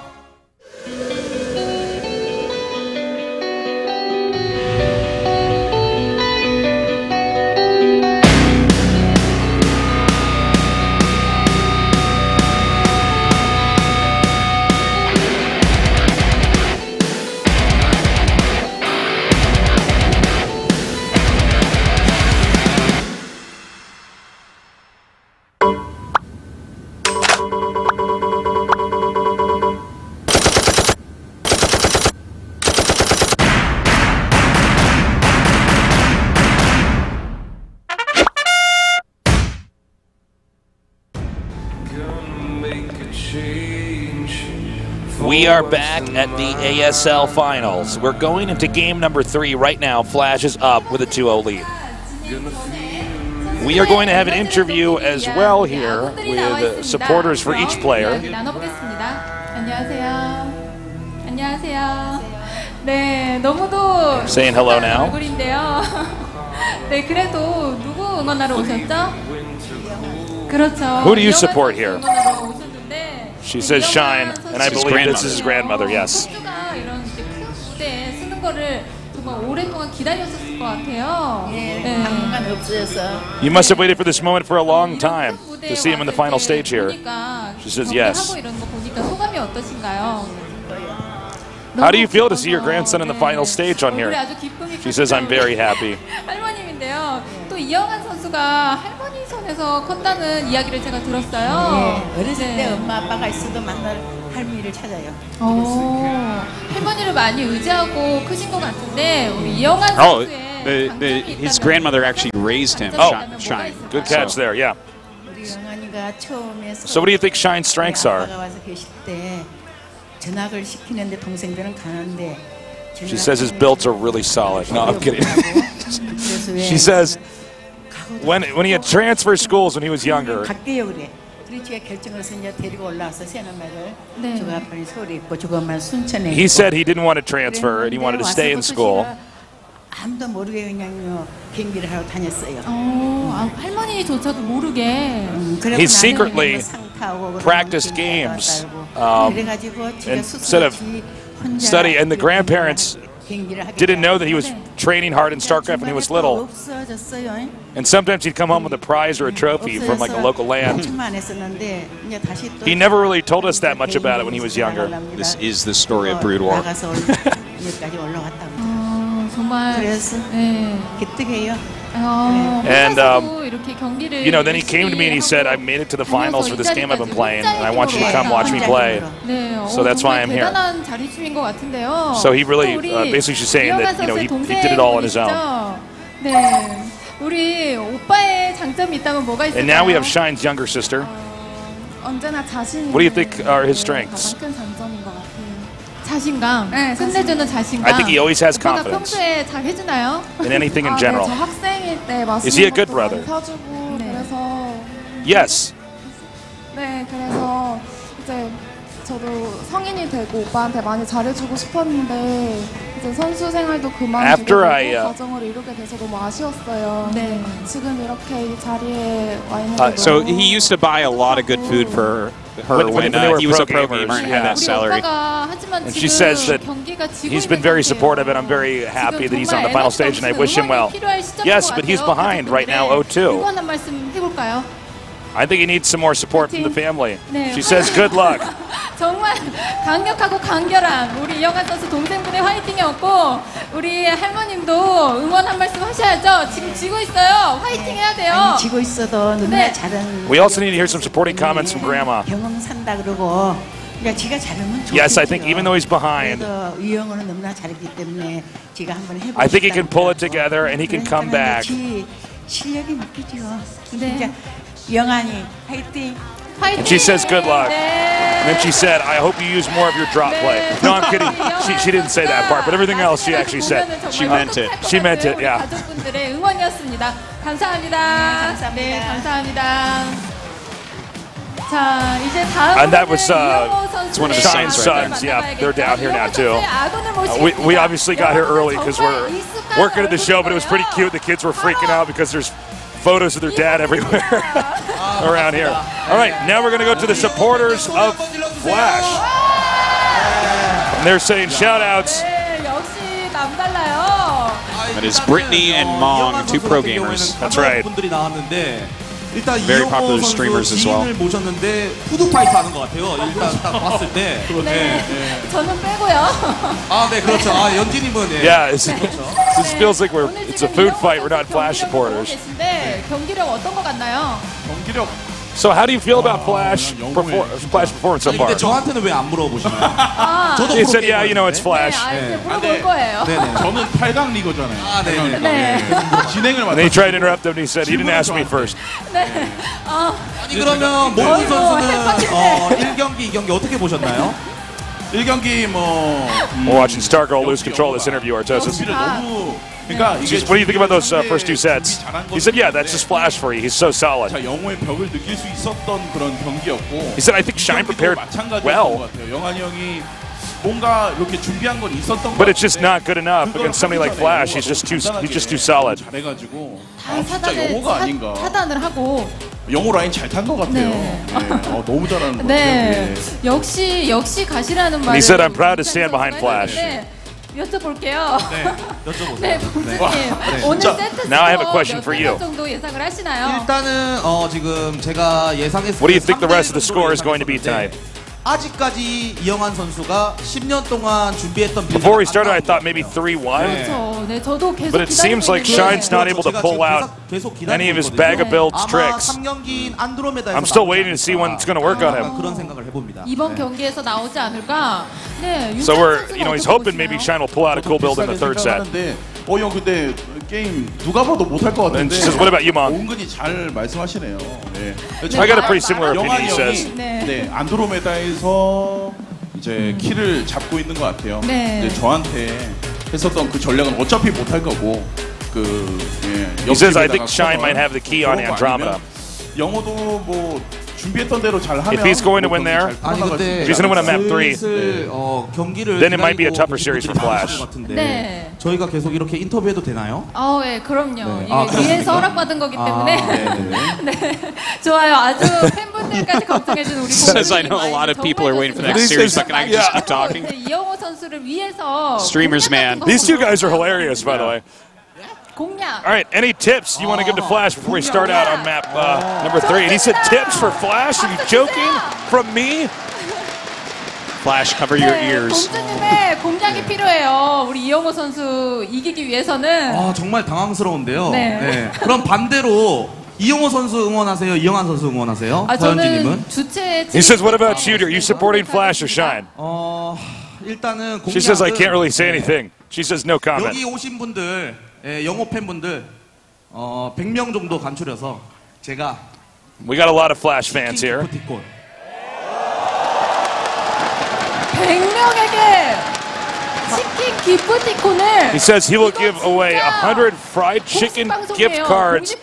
We are back at the ASL Finals. We're going into game number 3 right now. Flash is up with a 2-0 lead. We are going to have an interview as well here with supporters for each player. 네, 너무도 Saying hello now. 얼굴인데요. 네, 그래도 누구 응원하러 오셨죠? 그렇죠. Who do you support here? She says Shine, and I believe this is his grandmother, yes. 이런 큰 무대에 쓰는 거를 정말 오랫동안 기다렸었을 것 같아요. 당분간 없어져서. You must have waited for this moment for a long time to see him in the final stage here. She says yes. 이런 거 보니까 소감이 어떠신가요? How do you feel to see your grandson in the final stage on here? She says, I'm very happy. 할머님인데요. 또 이영환 선수가 할머니 손에서 컸다는 이야기를 제가 들었어요. 어렸을 때 엄마 아빠가 있어도 만날 할머니를 찾아요. 할머니를 많이 의지하고 크신 것 같은데 우리 이영환 선수의 his grandmother actually raised him. Shine. Good catch there, yeah. 우리 영환이가 처음에 So what do you think Shine's strengths are? 아빠가 와서 계실 때 전학을 시키는데 동생들은 가는데 She says his builds are really solid. No, I'm kidding. She says when he had transfer schools when he was younger. 갈게요 그래. 그렇게 결정을 해서 이제 데리고 올라와서 새남매를 저가 아빠는 서울에 있고 저것만 순천에. He said he didn't want to transfer and he wanted to stay in school. 아무도 모르게 그냥요 경기를 하러 다녔어요. 할머니조차도 모르게. He secretly practiced games instead of study, and the grandparents didn't know that he was training hard in StarCraft when he was little. And sometimes he'd come home with a prize or a trophy from like a local land. He never really told us that much about it when he was younger. This is the story of Brood War. 정말 기특해요. And you know, then he came to me and he said, I made it to the finals for this game I've been playing, and I want you to come watch me play. So that's why I'm here. So he really, basically she's saying that, you know, he did it all on his own. And now we have Shine's younger sister. What do you think are his strengths? 자신감, 끝내주는 자신감. I think he always has 오빠가 confidence 평소에 잘 해주나요? in anything in general. 저 학생일 때 맛있는 Is he a good 것도 많이 brother? 사주고 그래서 Yes. 네 그래서 이제 저도 성인이 되고 오빠한테 많이 잘해주고 싶었는데 이제 선수 생활도 그만두게 되고 가정을 이루게 돼서 너무 아쉬웠어요. 네. 지금 이렇게 이 자리에 와 있는 게 So 너무 he used to buy a lot of good food for her when they were he was a pro pro gamer gamers, and had that salary. And she says that he's been very supportive, and I'm very happy that he's on the final stage, and I wish him well. Yes, but he's behind right now, 0-2. 응원 한 말씀 해볼까요? I think he needs some more support from the family. She says good luck. 정말 강력하고 간결한 우리 이영환 선수 동생분의 화이팅이었고 우리 할머님도 응원 한 말씀 하셔야죠. 지금 지고 있어요. 화이팅 해야 돼요. 아니, 지고 있어도 너무나 잘하는. We also need to hear some supporting comments from Grandma. 경험 산다 그러고 그러니까 지가 잘하면 좋겠죠. Yes, I think even though he's behind, 그래도 이영호는 너무나 잘했기 때문에 지가 한번 해보고 I think he can pull it together and he can come back. 실력이 믿기죠. 진짜 영환이 화이팅. And she says good luck. And then she said, I hope you use more of your drop play. No, I'm kidding. She didn't say that part, but everything else she actually said. She meant it. She meant it, yeah. 가족분들의 응원이었습니다. 감사합니다. 네, 감사합니다. 자, 이제 다음 And that was it's one of his Shine's sons. Yeah, they're down here now too. We obviously got here early because we're working at the show, but it was pretty cute. The kids were freaking out because there's photos of their dad everywhere around here. All right, now we're going to go to the supporters of Flash. And they're saying shout-outs. 역시 남달라요. That is Brittany and Mong, two pro gamers. That's right. 분들이 나왔는데 일단 Very 이영호 popular 선수 streamers as well. 지인을 모셨는데 푸드 파이트 하는 것 같아요. 일단 딱 봤을 때. 저는 빼고요. 아, 네, 그렇죠. 아, 연진님은 Yeah, this feels like it's a food fight. We're not Flash supporters. 경기력 어떤 것 같나요? 경기력. So how do you feel about Flash performance so far? 근데 저한테는 왜 안 물어보시나요? 저도 He said, yeah, you know, it's Flash. 이제 물어볼 거예요. 네네. 저는 8강 리거잖아요. 아, 네네. 네. 진행을 And he tried to interrupt him and he said, he didn't ask me first. 네. 아니 그러면 모은 선수는 1경기, 2경기 어떻게 보셨나요? 1경기 뭐 We're watching Stargirl lose control of this interview, Artosis. 그러니까 What do you think about those first two sets? He said, yeah, that's just Flash for you. He's so solid. 자, 영호의 벽을 느낄 수 있었던 그런 경기였고. He said, I think Shine prepared well. 영환이 형이 뭔가 이렇게 준비한 건 있었던 것 But it's just not good enough against somebody like Flash. He's just too solid. 잘해가지고 다 진짜 영호가 아닌가. 차단을 하고. 영호 라인 잘 탄 것 같아요. 네. 너무 잘하는 것 같아요. 네. 역시 가시라는 말을. He said, I'm proud to stand behind Flash. 여쭤볼게요. 네, 여쭤보세요. 네, 봉주님. 오늘 세트 Now I have a question for you. 몇 정도 예상을 하시나요? 일단은 지금 제가 예상했을 때 What do you think the rest of the score is going to be tonight? 아직까지 이영환 선수가 10년 동안 준비했던 Before we started, I thought maybe 3-1. 그렇죠. 네, 저도 계속 But it seems like Shine's not able to pull out any of his bag of builds tricks. I'm still waiting to see when it's going to work on him. 그런 생각을 해봅니다. 이번 경기에서 나오지 않을까? 네. So he's hoping maybe Shine will pull out a cool build in the third set. 형 근데 게임 누가 봐도 못할 것 같은데. And she says, what about you, Mom? 은근히 잘 말씀하시네요. 네. I got a pretty similar opinion, he says. 네, 안드로메다에서 이제 키를 잡고 있는 것 같아요. 네. 이제 저한테 했었던 그 전략은 어차피 못할 거고 He says, I think Shine might have the key on Andromeda. 영어도 뭐 준비했던 대로 잘 하면 If he's going to win there, if he's going to win on map 3, then it might be a tougher series for Flash. 네. 저희가 계속 이렇게 인터뷰해도 되나요? 네, 그럼요. 이게 위에서 허락받은 거기 때문에. 네. 좋아요. 아주 팬분들까지 걱정해준 우리 Says I know a lot of people are waiting for the next series, but can I just keep talking? 이영호 선수를 위해서. Streamers, man. These two guys are hilarious, by the way. 공략. All right, any tips you want to give to Flash before we start out on map number 3? And he said tips for Flash? Are you joking? From me? Flash, cover your ears. 공주님의 공략이 필요해요. 우리 이영호 선수 이기기 위해서는. 정말 당황스러운데요. 네. 네. 그럼 반대로 이영호 선수 응원하세요? 이영환 선수 응원하세요? 저는 주최. He says, what about you? Are you supporting Flash or Shine? 일단은 She says, I can't really say anything. She says, no comment. 여기 오신 분들, 영호 팬분들 100명 정도 간추려서 제가 We got a lot of Flash fans here. 100명? 명에게 치킨 기프티콘을 He says he will give away 100 fried chicken gift cards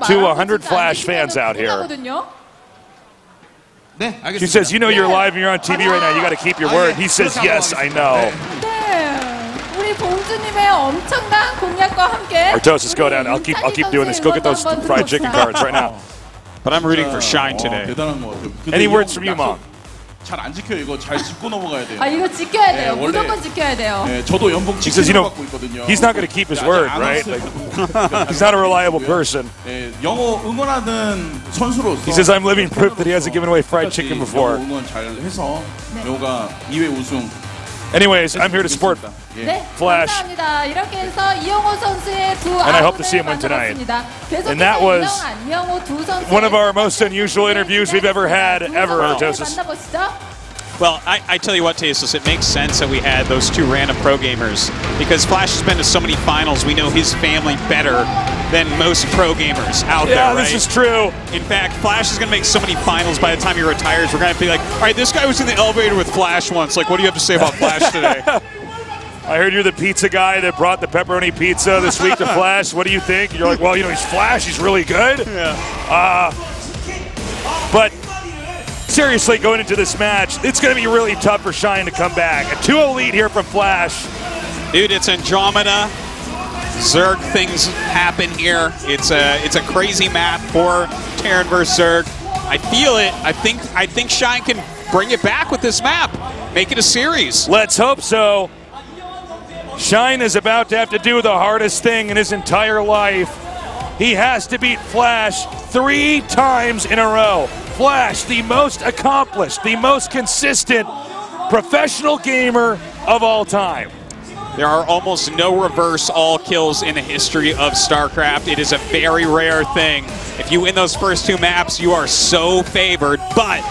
to 100 Flash fans out here. She says, you know you're live and you're on TV right now. You got to keep your word. He says, yes, I know. 우리 봉주님의 엄청난 공약과 함께 Artosis, go down. I'll keep doing this. Go get those fried chicken cards right now. But I'm rooting for Shine today. 대단한 것 같아요. Any words from you, Mom? 잘 안 지켜요. 이거 잘 짚고 넘어가야 돼요. 아 이거 지켜야 돼요. 무조건 지켜야 돼요. 네, 저도 연봉 He says, you know, 받고 있거든요. he's not going to keep his word, right? Like, he's not a reliable person. 네, 영어 응원하는 선수로서 He says, I'm living proof that he hasn't given away fried chicken before. 응원 잘 해서 영어가 2회 우승. Anyways, I'm here to support 네, Flash. 감사합니다. 이렇게 해서 이영호 선수의 두 And I hope to see him win tonight. 계속해서 And that was 이영호 두 선수의 one of our most unusual interviews we've ever had, ever, Artosis. 만나보시죠. Well, I tell you what, Tasteless, it makes sense that we had those two random pro gamers because Flash has been to so many finals. We know his family better than most pro gamers out there, right? This is true. In fact, Flash is going to make so many finals by the time he retires. We're going to be like, all right, this guy was in the elevator with Flash once. Like, what do you have to say about Flash today? I heard you're the pizza guy that brought the pepperoni pizza this week to Flash. What do you think? You're like, well, you know, he's Flash. He's really good. Yeah. But seriously, going into this match, it's going to be really tough for Shine to come back. A 2-0 lead here from Flash. Dude, it's Andromeda. Zerg things happen here. It's a crazy map for Terran versus Zerg. I feel it. I think Shine can bring it back with this map. Make it a series. Let's hope so. Shine is about to have to do the hardest thing in his entire life. He has to beat Flash 3 times in a row. Flash, the most accomplished, the most consistent professional gamer of all time. There are almost no reverse all kills in the history of StarCraft. It is a very rare thing. If you win those first 2 maps, you are so favored, but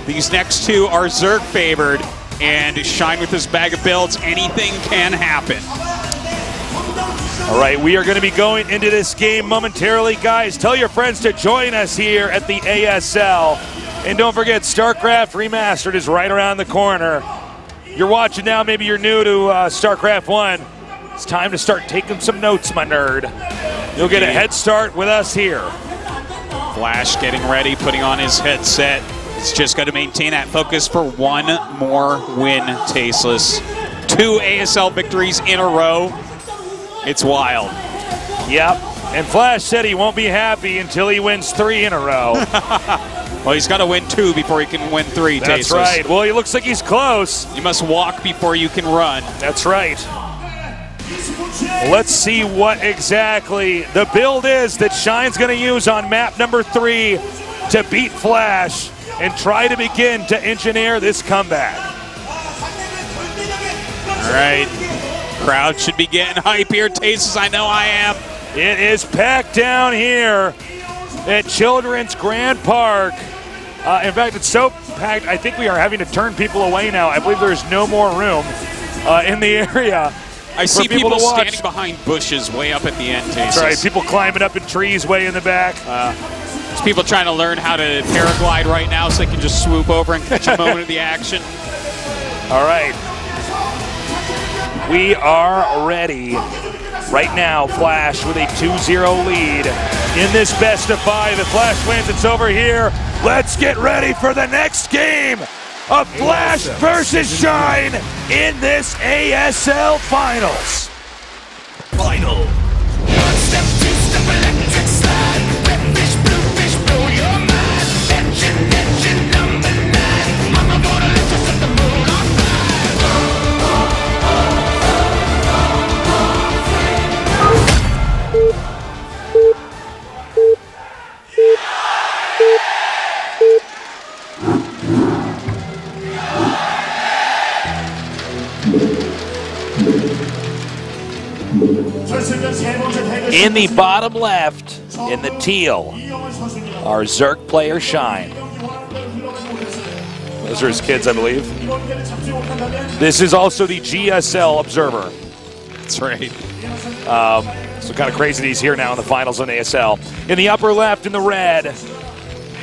these next 2 are Zerg favored, and Shine with his bag of builds, anything can happen. All right, we are going to be going into this game momentarily. Guys, tell your friends to join us here at the ASL. And don't forget, StarCraft Remastered is right around the corner. You're watching now, maybe you're new to StarCraft 1. It's time to start taking some notes, my nerd. You'll get a head start with us here. Flash getting ready, putting on his headset. It's just got to maintain that focus for one more win, Tasteless. 2 ASL victories in a row. It's wild. Yep, and Flash said he won't be happy until he wins 3 in a row. Well, he's got to win 2 before he can win 3, That's Tasteless. right. Well, he looks like he's close. You must walk before you can run. That's right. Let's see what exactly the build is that Shine's going to use on map number 3 to beat Flash and try to begin to engineer this comeback. All right. Crowd should be getting hype here. Tasteless, I know I am. It is packed down here at Children's Grand Park. In fact, it's so packed, I think we are having to turn people away now. I believe there's no more room in the area. I see people standing behind bushes way up at the end, Tasteless. That's right, people climbing up in trees way in the back. There's people trying to learn how to paraglide right now so they can just swoop over and catch a moment of the action. All right. We are ready. Right now, Flash with a 2-0 lead in this best of 5. If Flash wins, it's over here. Let's get ready for the next game of Flash versus Shine in this ASL Finals. Final. One step, 2 step, electric slide. Red fish, blue fish, blow your mind. Engine, number 9. Mama gonna let you set the moon on In the bottom left, in the teal, our Zerg player Shine. Those are his kids, I believe. This is also the GSL Observer. That's right. So kind of crazy that he's here now in the finals on ASL. In the upper left, in the red,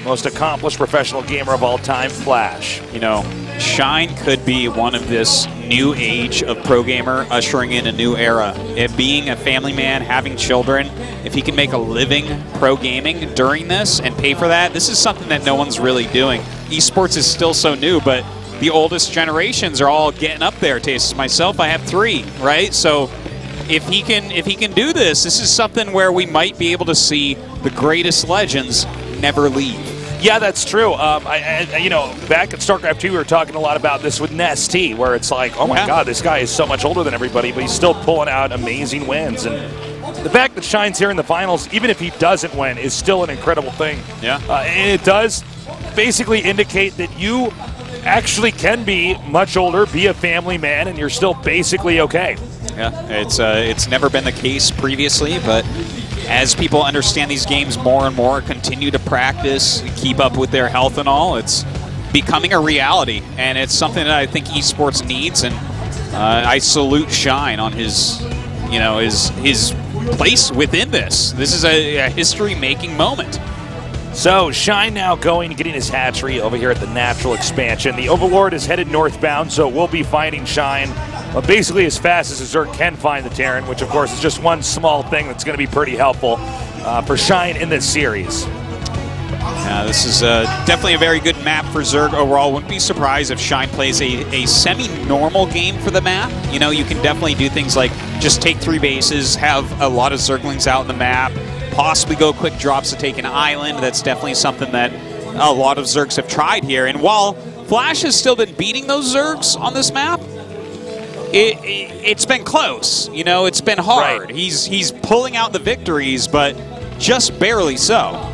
most accomplished professional gamer of all time, Flash. You know, Shine could be one of this new age of pro gamer ushering in a new era. It being a family man, having children, if he can make a living pro gaming during this and pay for that, this is something that no one's really doing. Esports is still so new, but the oldest generations are all getting up there. Tastes myself, I have 3, right? So if he can do this, this is something where we might be able to see the greatest legends never leave. Yeah, that's true. You know, back at StarCraft 2, we were talking a lot about this with Nesty, where it's like, oh my God, this guy is so much older than everybody, but he's still pulling out amazing wins. And the fact that Shine's here in the finals, even if he doesn't win, is still an incredible thing. Yeah. And it does basically indicate that you actually can be much older, be a family man, and you're still basically okay. Yeah, it's never been the case previously, but as people understand these games more and more, continue to practice, keep up with their health and all, it's becoming a reality, and it's something that I think esports needs. And I salute Shine on his, you know, his place within this. This is a history-making moment. So Shine now going and getting his hatchery over here at the natural expansion. The Overlord is headed northbound, so we'll be finding Shine basically as fast as Zerg can find the Terran, which of course is just one small thing that's going to be pretty helpful for Shine in this series. Yeah, this is definitely a very good map for Zerg overall. Wouldn't be surprised if Shine plays a semi-normal game for the map. You know, you can definitely do things like just take 3 bases, have a lot of Zerglings out in the map, possibly go quick drops to take an island. That's definitely something that a lot of Zergs have tried here. And while Flash has still been beating those Zergs on this map, it's been close. You know, it's been hard. Right. He's pulling out the victories, but just barely so.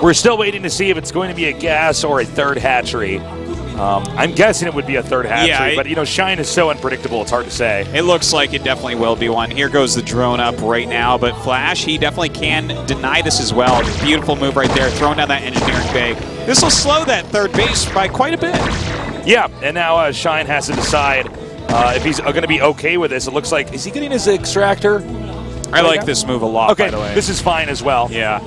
We're still waiting to see if it's going to be a gas or a third hatchery. I'm guessing it would be a third hatchery, but you know, Shine is so unpredictable, it's hard to say. It looks like it definitely will be one. Here goes the drone up right now, but Flash, he definitely can deny this as well. Beautiful move right there, throwing down that engineering bay. This will slow that third base by quite a bit. Yeah, and now Shine has to decide if he's going to be okay with this. It looks like, is he getting his extractor? I like this move a lot, okay, by the way. This is fine as well. Yeah.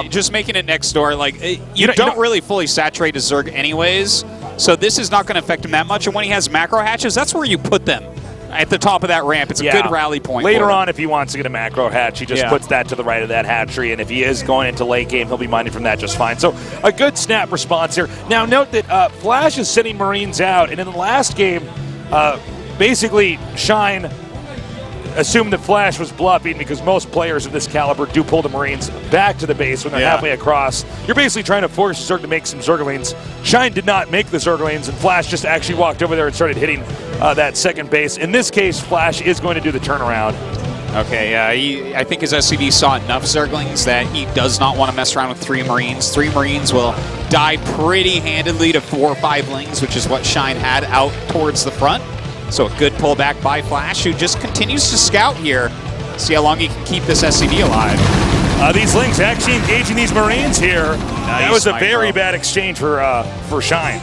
Just making it next door, like, you don't really fully saturate a Zerg anyways, so this is not going to affect him that much. And when he has macro hatches, that's where you put them. At the top of that ramp, it's a good rally point. Later on, if he wants to get a macro hatch, he just puts that to the right of that hatchery, and if he is going into late game, he'll be mining from that just fine. So a good snap response here. Now note that Flash is sending Marines out, and in the last game, basically Shine assumed that Flash was bluffing because most players of this caliber do pull the Marines back to the base when they're halfway across. You're basically trying to force Zerg to make some Zerglings. Shine did not make the Zerglings, and Flash just actually walked over there and started hitting that second base. In this case, Flash is going to do the turnaround. Okay, I think his SCV saw enough Zerglings that he does not want to mess around with 3 Marines. 3 Marines will die pretty handedly to 4 or 5 Lings, which is what Shine had out towards the front. So a good pullback by Flash, who just continues to scout here. See how long he can keep this SCV alive. These Lings actually engaging these Marines here. That was a very bad exchange for Shine.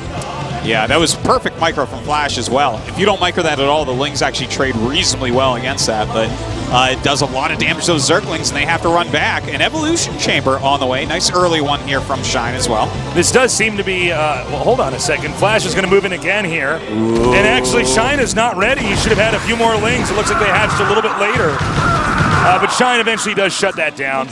Yeah, that was perfect micro from Flash as well. If you don't micro that at all, the Lings actually trade reasonably well against that, but it does a lot of damage to those Zerglings, and they have to run back. An Evolution Chamber on the way. Nice early one here from Shine as well. This does seem to be, well, hold on a second. Flash is going to move in again here. Ooh. And actually, Shine is not ready. He should have had a few more Lings. It looks like they hatched a little bit later. But Shine eventually does shut that down.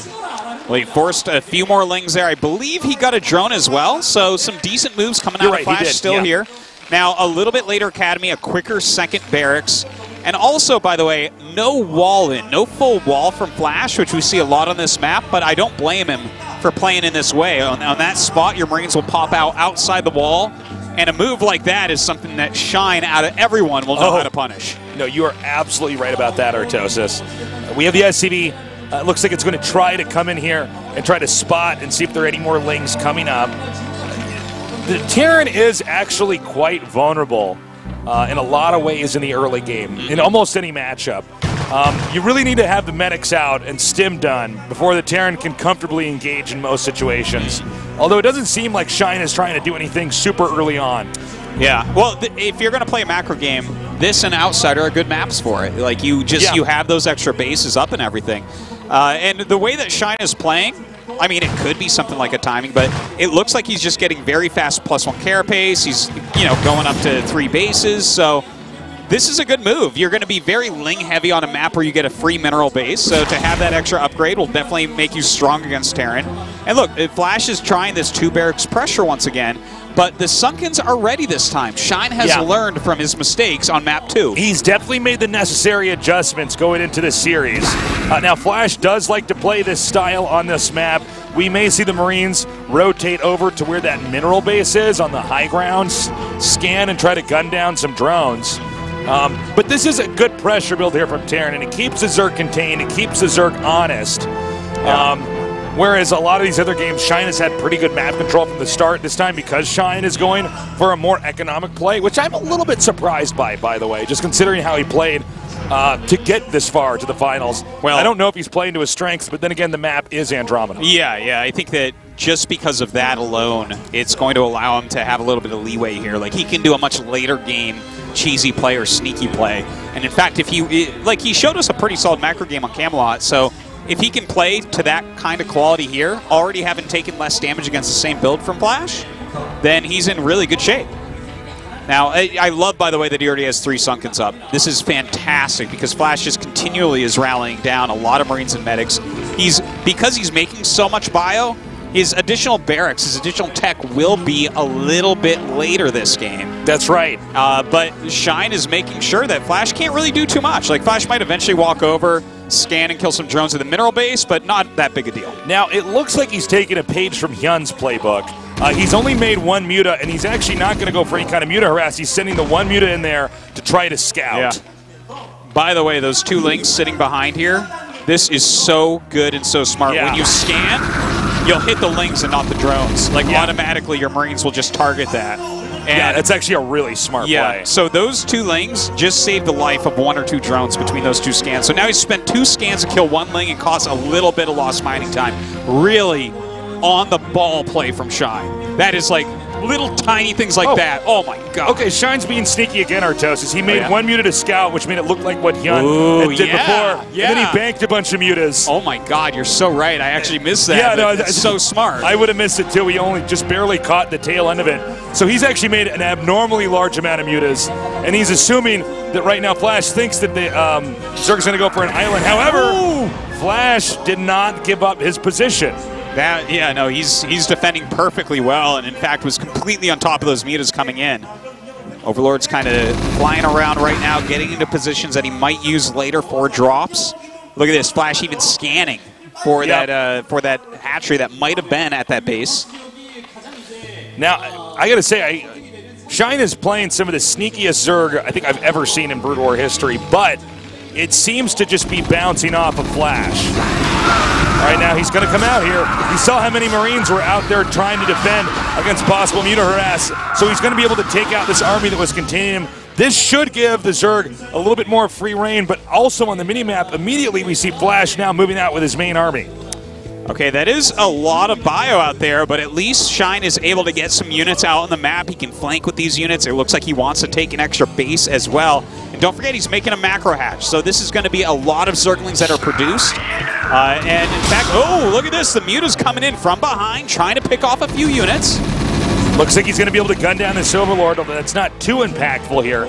Well, he forced a few more Lings there. I believe he got a drone as well, so some decent moves coming out of Flash still here. Now, a little bit later Academy, a quicker second barracks. And also, by the way, no wall in, no full wall from Flash, which we see a lot on this map, but I don't blame him for playing in this way. On that spot, your Marines will pop out outside the wall, and a move like that is something that Shine out of everyone will know how to punish. No, you are absolutely right about that, Artosis. We have the SCV. Looks like it's going to try to come in here and try to spot and see if there are any more Lings coming up. The Terran is actually quite vulnerable in a lot of ways in the early game, in almost any matchup. You really need to have the medics out and stim done before the Terran can comfortably engage in most situations. Although it doesn't seem like Shine is trying to do anything super early on. Yeah, well, if you're going to play a macro game, this and Outsider are good maps for it. Like, you have those extra bases up and everything. And the way that Shine is playing, I mean, it could be something like a timing, but it looks like he's just getting very fast +1 carapace. He's, you know, going up to 3 bases, so this is a good move. You're going to be very Ling heavy on a map where you get a free mineral base, so to have that extra upgrade will definitely make you strong against Terran. And look, Flash is trying this 2 barracks pressure once again, but the Sunkens are ready this time. Shine has learned from his mistakes on map 2. He's definitely made the necessary adjustments going into this series. Now, Flash does like to play this style on this map. We may see the Marines rotate over to where that mineral base is on the high ground, scan and try to gun down some drones. But this is a good pressure build here from Terran, and it keeps the Zerg contained, it keeps the Zerg honest. Whereas a lot of these other games, Shine has had pretty good map control from the start. This time, because Shine is going for a more economic play, which I'm a little bit surprised by the way, just considering how he played to get this far to the finals. Well, I don't know if he's playing to his strengths, but then again, the map is Andromeda. Yeah, I think that just because of that alone, it's going to allow him to have a little bit of leeway here. Like, he can do a much later game cheesy play or sneaky play. And in fact, if he showed us a pretty solid macro game on Camelot, so if he can play to that kind of quality here, already having taken less damage against the same build from Flash, then he's in really good shape. Now, I love, by the way, that he already has 3 Sunkens up. This is fantastic because Flash just continually is rallying down a lot of Marines and medics. Because he's making so much bio, his additional barracks, his additional tech will be a little bit later this game. That's right. But Shine is making sure that Flash can't really do too much. Like, Flash might eventually walk over, scan and kill some drones at the mineral base, but not that big a deal. Now, it looks like he's taking a page from Hyun's playbook. He's only made 1 Muta, and he's actually not going to go for any kind of Muta harass. He's sending the 1 Muta in there to try to scout. Yeah. By the way, those 2 Lings sitting behind here, this is so good and so smart. Yeah. When you scan, you'll hit the Lings and not the drones. Like, automatically, your Marines will just target that. And yeah, that's actually a really smart play. So those 2 Lings just saved the life of 1 or 2 drones between those 2 scans. So now he's spent 2 scans to kill 1 Ling and cost a little bit of lost mining time. Really on the ball play from Shine. That is like little tiny things like that. Oh my god. Okay, Shine's being sneaky again, Artosis. He made 1 Muta to scout, which made it look like what Hyun did before. Yeah. And then he banked a bunch of Mutas. Oh my god, you're so right. I actually missed that. Yeah, no, it's so smart. I would have missed it too. He only just barely caught the tail end of it. So he's actually made an abnormally large amount of Mutas, and he's assuming that right now Flash thinks that the Zerg's going to go for an island. However, Flash did not give up his position. He's defending perfectly well, and in fact was completely on top of those Mutas coming in. Overlord's kind of flying around right now, getting into positions that he might use later for drops. Look at this, Flash even scanning for that hatchery that might have been at that base. Now, I got to say, Shine is playing some of the sneakiest Zerg I think I've ever seen in Brood War history, but it seems to just be bouncing off of Flash. Right now, he's going to come out here. You saw how many Marines were out there trying to defend against possible Muta harass, so he's going to be able to take out this army that was containing him. This should give the Zerg a little bit more free reign, but also on the minimap, immediately we see Flash now moving out with his main army. Okay, that is a lot of bio out there, but at least Shine is able to get some units out on the map. He can flank with these units. It looks like he wants to take an extra base as well. And don't forget, he's making a macro hatch, so this is going to be a lot of Zerglings that are produced. And in fact, oh, look at this. The Muta's coming in from behind, trying to pick off a few units. Looks like he's going to be able to gun down this Overlord, although that's not too impactful here.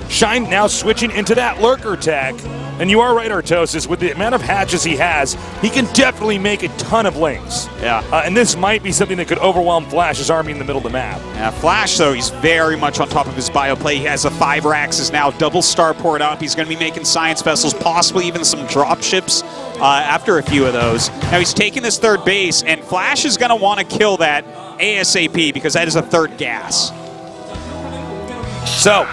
Shine now switching into that Lurker tech. And you are right, Artosis, with the amount of hatches he has, he can definitely make a ton of Lings. Yeah. And this might be something that could overwhelm Flash's army in the middle of the map. Yeah, Flash, though, he's very much on top of his bio play. He has the 5 Raxes now, double starport up. He's going to be making science vessels, possibly even some drop ships after a few of those. Now he's taking this 3rd base, and Flash is going to want to kill that ASAP because that is a 3rd gas. So,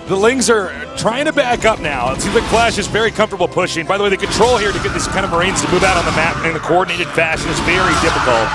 the Lings are trying to back up now. It seems like Flash is very comfortable pushing. By the way, the control here to get these kind of Marines to move out on the map in a coordinated fashion is very difficult.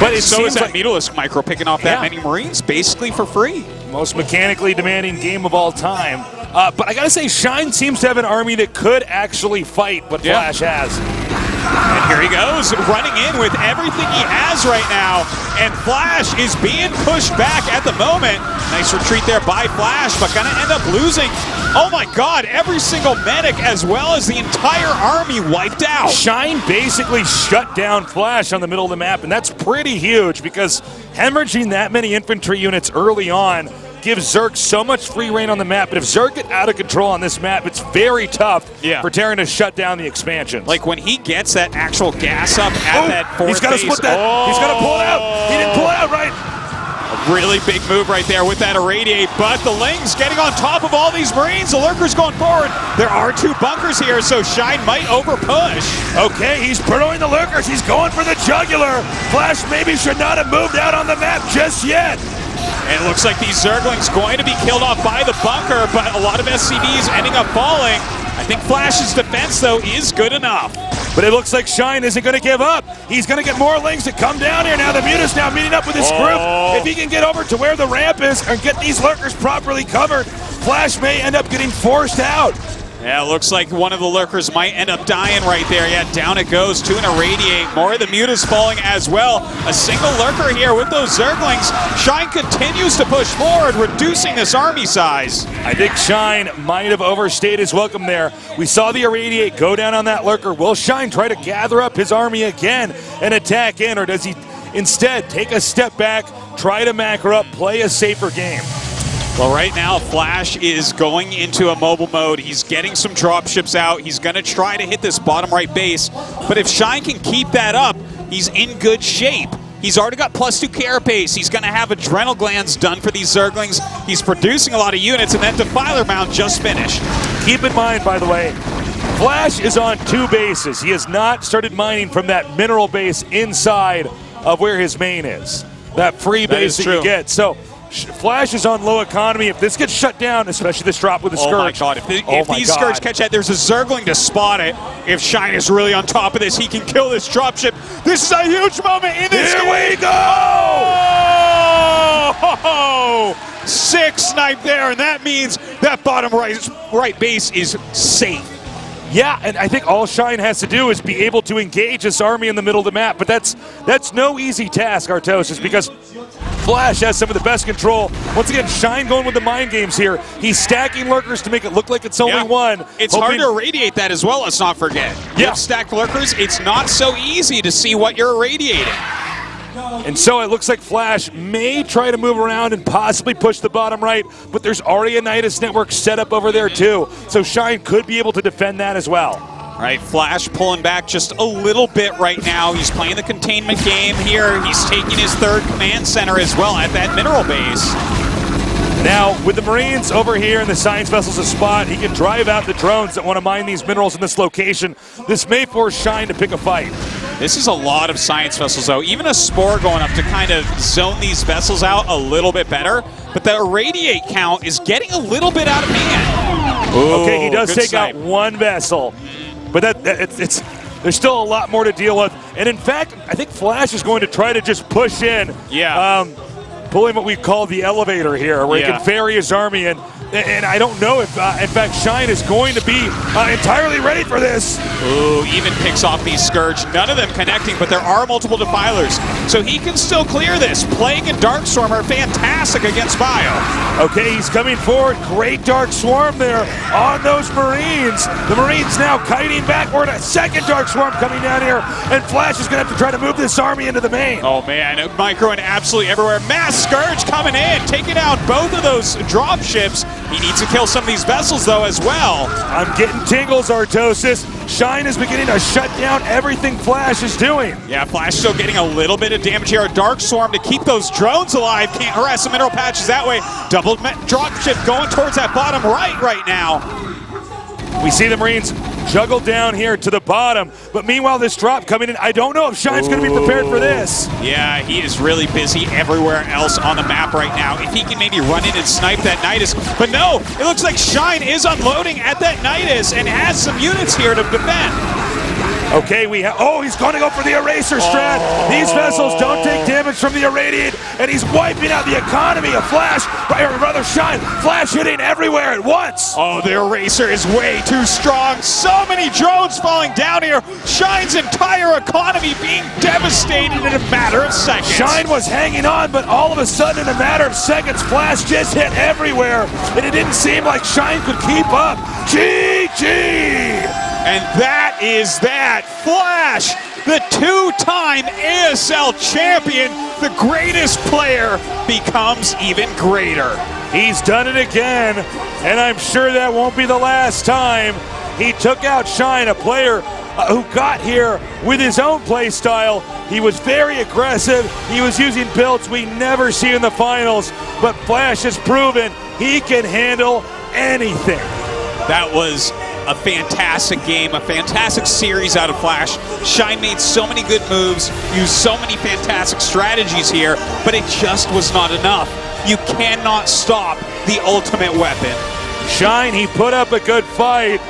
But it so is that like Mutalisk micro picking off that many Marines basically for free. Most mechanically demanding game of all time. But I gotta say, Shine seems to have an army that could actually fight what Flash has. And here he goes, running in with everything he has right now. And Flash is being pushed back at the moment. Nice retreat there by Flash, but gonna end up losing. Oh my God, every single medic as well as the entire army wiped out. Shine basically shut down Flash on the middle of the map, and that's pretty huge because hemorrhaging that many infantry units early on gives Zerg so much free reign on the map. But if Zerg get out of control on this map, it's very tough for Terran to shut down the expansions. Like when he gets that actual gas up at that fourth he's got to split that. He's got to pull it out. He didn't pull it out right. A really big move right there with that irradiate, but the Lings getting on top of all these Marines. The Lurkers going forward. There are 2 bunkers here, so Shine might overpush. Okay, he's protoing the Lurkers. He's going for the jugular. Flash maybe should not have moved out on the map just yet. And it looks like these Zerglings going to be killed off by the bunker, but a lot of SCVs ending up falling. I think Flash's defense, though, is good enough. But it looks like Shine isn't going to give up. He's going to get more Lings to come down here. Now the Mutas now meeting up with his group. If he can get over to where the ramp is and get these Lurkers properly covered, Flash may end up getting forced out. Yeah, it looks like one of the Lurkers might end up dying right there. Yeah, down it goes to an irradiate. More of the Mutas falling as well. A single Lurker here with those Zerglings. Shine continues to push forward, reducing this army size. I think Shine might have overstayed his welcome there. We saw the irradiate go down on that Lurker. Will Shine try to gather up his army again and attack in, or does he instead take a step back, try to macro up, play a safer game? Well, right now, Flash is going into a mobile mode. He's getting some dropships out. He's going to try to hit this bottom right base. But if Shine can keep that up, he's in good shape. He's already got +2 carapace. He's going to have adrenal glands done for these Zerglings. He's producing a lot of units, and that Defiler Mound just finished. Keep in mind, by the way, Flash is on 2 bases. He has not started mining from that mineral base inside of where his main is. That free base that you get. So Flash is on low economy. If this gets shut down, especially this drop with the Scourge. Oh my God, if these Scourge catch that, there's a Zergling to spot it. If Shine is really on top of this, he can kill this dropship. This is a huge moment in this game. Here we go! Oh! 6 snipe there, and that means that bottom right base is safe. Yeah, and I think all Shine has to do is be able to engage this army in the middle of the map, but that's no easy task, Artosis, because Flash has some of the best control. Once again, Shine going with the mind games here. He's stacking Lurkers to make it look like it's only one. It's hard to irradiate that as well, let's not forget. You have stacked Lurkers, it's not so easy to see what you're irradiating. And so it looks like Flash may try to move around and possibly push the bottom right, but there's already a Nidus network set up over there too. So Shine could be able to defend that as well. All right, Flash pulling back just a little bit right now. He's playing the containment game here. He's taking his 3rd command center as well at that mineral base. Now, with the Marines over here and the science vessels a spot, he can drive out the drones that want to mine these minerals in this location. This may force Shine to pick a fight. This is a lot of science vessels, though. Even a Spore going up to kind of zone these vessels out a little bit better. But the irradiate count is getting a little bit out of hand. Ooh, okay, he does take out 1 vessel. But there's still a lot more to deal with. And in fact, I think Flash is going to try to just push in. Yeah. Pulling what we call the elevator here, where he can ferry his army in. And I don't know if, in fact, Shine is going to be entirely ready for this. Ooh, even picks off these Scourge. None of them connecting, but there are multiple Defilers. So he can still clear this. Plague and Dark Swarm are fantastic against Bio. Okay, he's coming forward. Great Dark Swarm there on those Marines. The Marines now kiting backward. A 2nd Dark Swarm coming down here. And Flash is going to have to try to move this army into the main. Oh, man. Microing absolutely everywhere. Mass Scourge coming in, taking out both of those dropships. He needs to kill some of these vessels, though, as well. I'm getting tingles, Artosis. Shine is beginning to shut down everything Flash is doing. Yeah, Flash still getting a little bit of damage here. A Dark Swarm to keep those drones alive. Can't harass the mineral patches that way. Double dropship going towards that bottom right now. We see the Marines juggle down here to the bottom, but meanwhile this drop coming in, I don't know if Shine's going to be prepared for this. Yeah, he is really busy everywhere else on the map right now. If he can maybe run in and snipe that Nidus, but no, it looks like Shine is unloading at that Nidus and has some units here to defend. Okay, he's going to go for the eraser strat. These vessels don't take damage from the irradiate, and he's wiping out the economy of Flash, or rather Shine. Flash hitting everywhere at once. Oh, the eraser is way too strong. So many drones falling down here. Shine's entire economy being devastated in a matter of seconds. Shine was hanging on, but all of a sudden, in a matter of seconds, Flash just hit everywhere, and it didn't seem like Shine could keep up. GG! And that is that. Flash, the two-time ASL champion, the greatest player, becomes even greater. He's done it again, and I'm sure that won't be the last time. He took out Shine, a player who got here with his own play style. He was very aggressive. He was using builds we never see in the finals, but Flash has proven he can handle anything. That was a fantastic game, a fantastic series out of Flash. Shine made so many good moves, used so many fantastic strategies here, but it just was not enough. You cannot stop the ultimate weapon. Shine, he put up a good fight,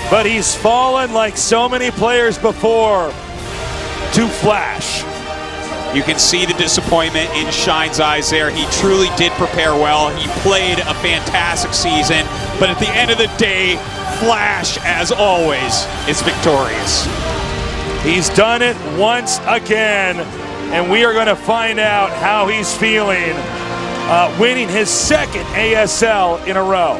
but he's fallen like so many players before to Flash. You can see the disappointment in Shine's eyes there. He truly did prepare well. He played a fantastic season, but at the end of the day, Flash, as always, is victorious. He's done it once again, and we are going to find out how he's feeling, winning his second ASL in a row.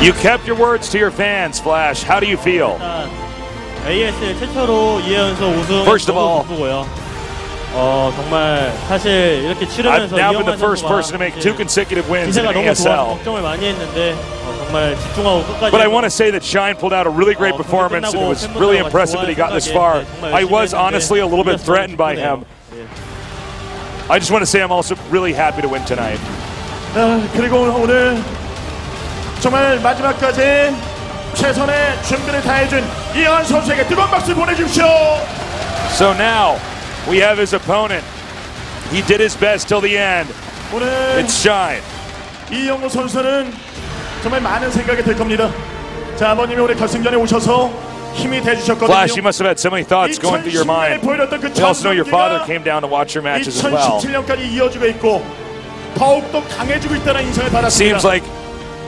You kept your words to your fans, Flash. How do you feel? ASL 최초로 2연속 우승 First of all, 정말 사실 이렇게 치르면서 I've now been the first person to make 2 consecutive wins in ASL. 걱정을 많이 했는데 정말 집중하고 끝까지. But I want to say that Shine pulled out a really great performance, and it was really impressive that he got this far. I was honestly a little bit threatened by him. I just want to say I'm also really happy to win tonight. 그리고 오늘 정말 마지막까지 최선의 준비를 다해준 이현 선수에게 뜨거운 박수 보내주십시오. So now we have his opponent. He did his best till the end. It's Shine. 이영호 선수는 정말 많은 생각이 들 겁니다. 자, 아버님이 오늘 결승전에 오셔서 힘이 돼주셨거든요. Flash, you must have had so many thoughts going through your mind. We also know your father came down to watch your matches as well. 2017년까지 이어지고 있고 더욱더 강해지고 있다는 인상을 받았습니다. Seems like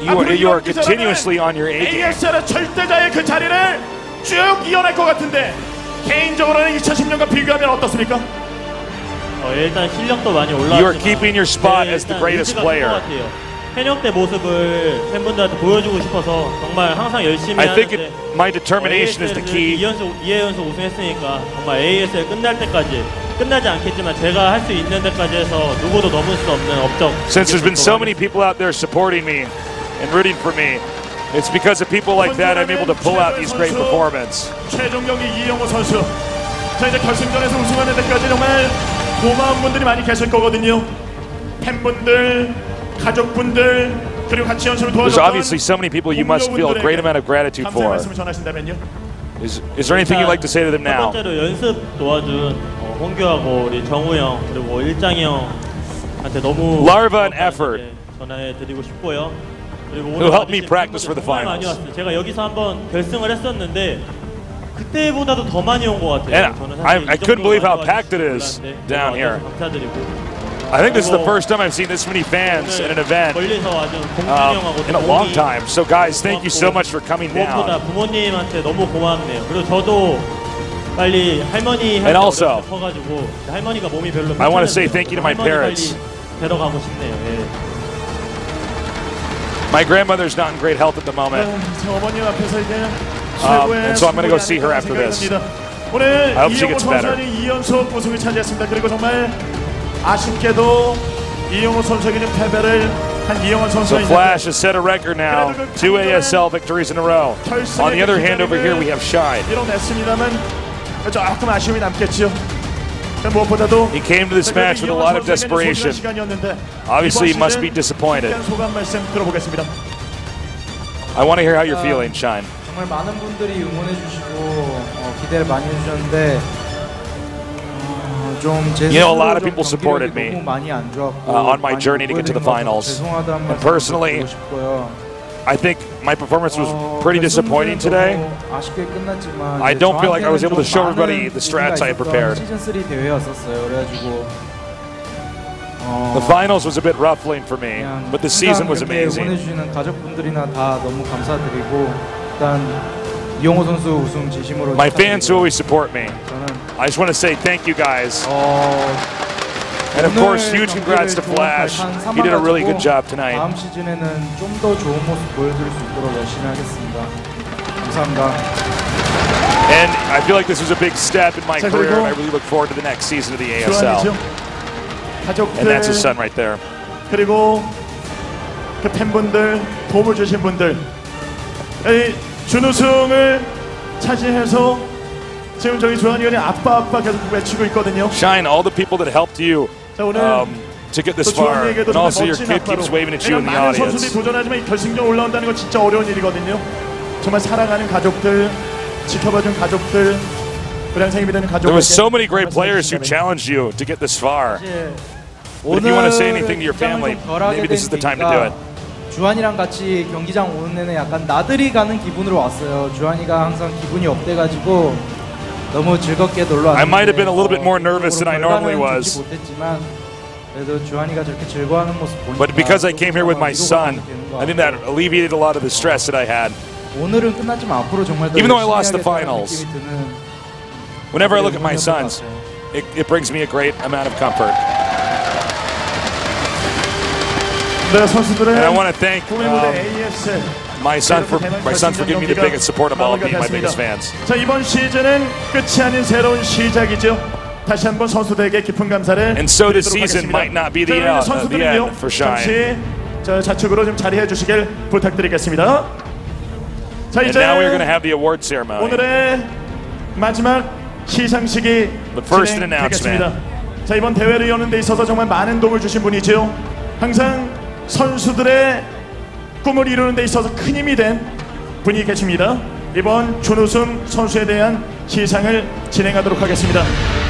you are continuously on your A game. ASL의 절대자의 그 자리를 쭉 이어낼 것 같은데 개인적으로는 2010년과 비교하면 어떻습니까? 일단 실력도 많이 올라왔지만 You are keeping your spot as the greatest player. 현역 때 모습을 팬분들한테 보여주고 싶어서 정말 항상 열심히 I think 하는데 my determination is the key. 2연속 우승했으니까 정말 ASL 끝날 때까지 끝나지 않겠지만 제가 할 수 있는 데까지 해서 누구도 넘을 수 없는 업적. Since there's been so many people out there supporting me and rooting for me, it's because of people like that I'm able to pull out these great performances. 최종 경기 이영호 선수. 자, 이제 결승전에서 우승하는 데까지 정말 고마운 분들이 많이 계실 거거든요. 팬분들, 가족분들, 그리고 같이 연습을 There's 도와줬던 obviously so many people you must feel a great amount of gratitude 감사의 for. 말씀을 전하신다면요. Is there anything you'd like to say to them now? 첫 번째로 연습 도와준 홍규하고 우리 정우 형 그리고 일장이 형한테 너무 Larva and Effort, 전화해드리고 싶고요. 그리고 who helped me practice for the 정말 많이 finals. 왔어요. 제가 여기서 한번 결승을 했었는데 그때보다도 더 많이 온 것 같아요. And I couldn't believe how packed it is down here. 감사드리고. I think this is the first time I've seen this many fans in an event in a long time. So guys, thank you so much for coming down. 부모님한테 너무 고맙네요. 그리고 저도 빨리 할머니한테 also, 커가지고 할머니가 몸이 별로 I want to say thank you to my parents. 데려가고 싶네요. 예. My grandmother's not in great health at the moment. And so I'm going to go see her after this. 오늘 I hope she 이영호 gets better. 선수는 2연속 우승을 차지했습니다. 그리고 정말 아쉽게도 이영호 선수에게는 패배를 한 이영호 So 선수가 Flash has set a record now, 2 ASL victories in a row. On the other hand, over here we have Shine. 이뤄냈습니다만 조금 아쉬움이 남겠죠. 무엇보다도 He came to this match with a lot of desperation. Obviously, he must be disappointed. 소감 말씀 들어보겠습니다. I want to hear how you're feeling, Shine. 정말 많은 분들이 응원해 주시고 기대를 많이 해주셨는데 You know, a lot of people supported me on my journey to get to the finals. And personally, I think my performance was pretty disappointing today. I don't feel like I was able to show everybody the strats I had prepared. The finals was a bit ruffling for me, but the season was amazing. My fans who always support me, I just want to say thank you guys. And of course, huge congrats to Flash. He did a really good job tonight. And I feel like this was a big step in my career, and I really look forward to the next season of the ASL. And that's his son right there. 그리고 그 팬분들, 도움을 주신 분들, 준우승을 차지해서 지금 저희 주한이 형이 아빠 계속 외치고 있거든요. Shine, all the people that helped you to get this far, and also your kid keeps waving at you in the 많은 audience. 선수들이 도전하지만 이 결승전 올라온다는 건 진짜 어려운 일이거든요. 정말 사랑하는 가족들, 지켜봐준 가족들, 우리 항상 힘이 되는 가족들. There was so many great players who challenged you to get this far. But if you want to say anything to your family, maybe this is the time to do it. 주한이랑 같이 경기장 오는 데는 약간 나들이 가는 기분으로 왔어요. 주한이가 항상 기분이 업돼가지고 너무 즐겁게 놀러 왔는데 I might have been a little bit more nervous than I normally was. 못했지만 그래도 주한이가 저렇게 즐거워하는 모습 보니까 But because I came here with my son, I think that alleviated a lot of the stress that I had. 오늘은 끝났지만 앞으로 정말 더 Even though I lost the finals, whenever I look at my sons, it brings me a great amount of comfort. And I want to thank my sons for giving me the biggest support of all, being my biggest fans. 자, 이번 시즌은 끝이 아닌 새로운 시작이죠. 다시 한번 선수들에게 깊은 감사를 And so this season might not be the end for Shine. 잠시 좌측으로 좀 자리해 주시길 부탁드리겠습니다. 자, And 이제 now we're going to have the award ceremony. 오늘의 마지막 시상식이 진행되겠습니다. 자, 이번 대회를 여는 데 있어서 정말 많은 도움을 주신 분이죠. 항상 선수들의 꿈을 이루는 데 있어서 큰 힘이 된 분이 계십니다. 이번 준우승 선수에 대한 시상을 진행하도록 하겠습니다.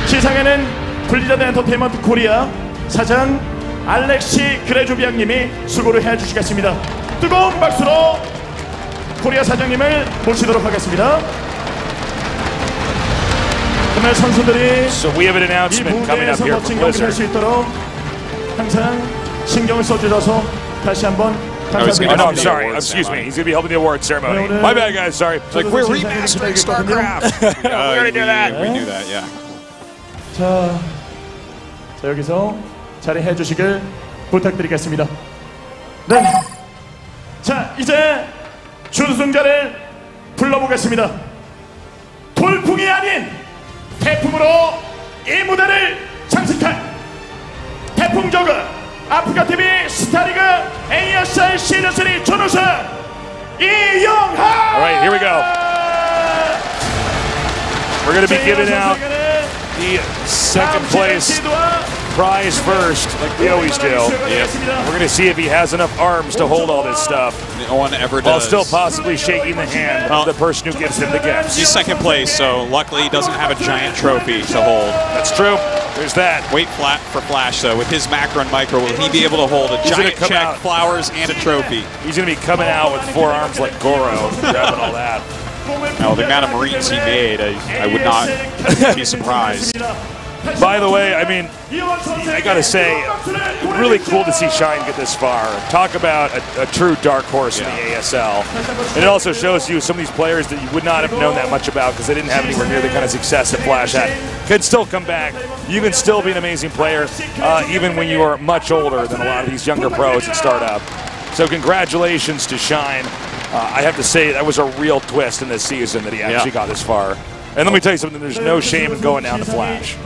시상에는 블리자드 엔터테인먼트 코리아 사장 알렉시 그레주비앙님이 수고를 해주시겠습니다. 뜨거운 박수로 코리아 사장님을 모시도록 하겠습니다. 정말 선수들이 이 무대에서 멋진 경기를 할 수 있도록 항상 신경을 써주셔서 다시 한번 감사드립니다. Oh, no, I'm sorry. Excuse me. He's going to be helping the award ceremony. My bad, guys. Sorry. Like, we're remastering StarCraft. We already knew that. We knew that, yeah. 자, 여기서 자리해 주시길 부탁드리겠습니다. 네. 자, 이제 준우승자를 불러보겠습니다. 돌풍이 아닌 태풍으로 이 무대를 장식한 태풍저그 아프리카TV 스타리그 ASL 시즌3 준우승 이영하! Alright, here we go. We're going to be giving out the second place prize first, like we always do. We're going to see if he has enough arms to hold all this stuff. No one ever does. While still possibly shaking the hand of the person who gives him the gifts. He's second place, so luckily he doesn't have a giant trophy to hold. That's true. There's that. Wait for Flash, though. With his macro and micro, will he be able to hold a giant check, flowers, and a trophy? He's going to be coming out with 4 arms like Goro, grabbing all that. Now, the amount of Marines he made, I would not be surprised. By the way, I mean, I gotta say, really cool to see Shine get this far. Talk about a true dark horse in the ASL. And it also shows you some of these players that you would not have known that much about because they didn't have anywhere near the kind of success that Flash had. Could still come back. You can still be an amazing player, even when you are much older than a lot of these younger pros that start up. So congratulations to Shine. I have to say, that was a real twist in this season that he actually got this far. And let me tell you something, there's no shame in going down to Flash.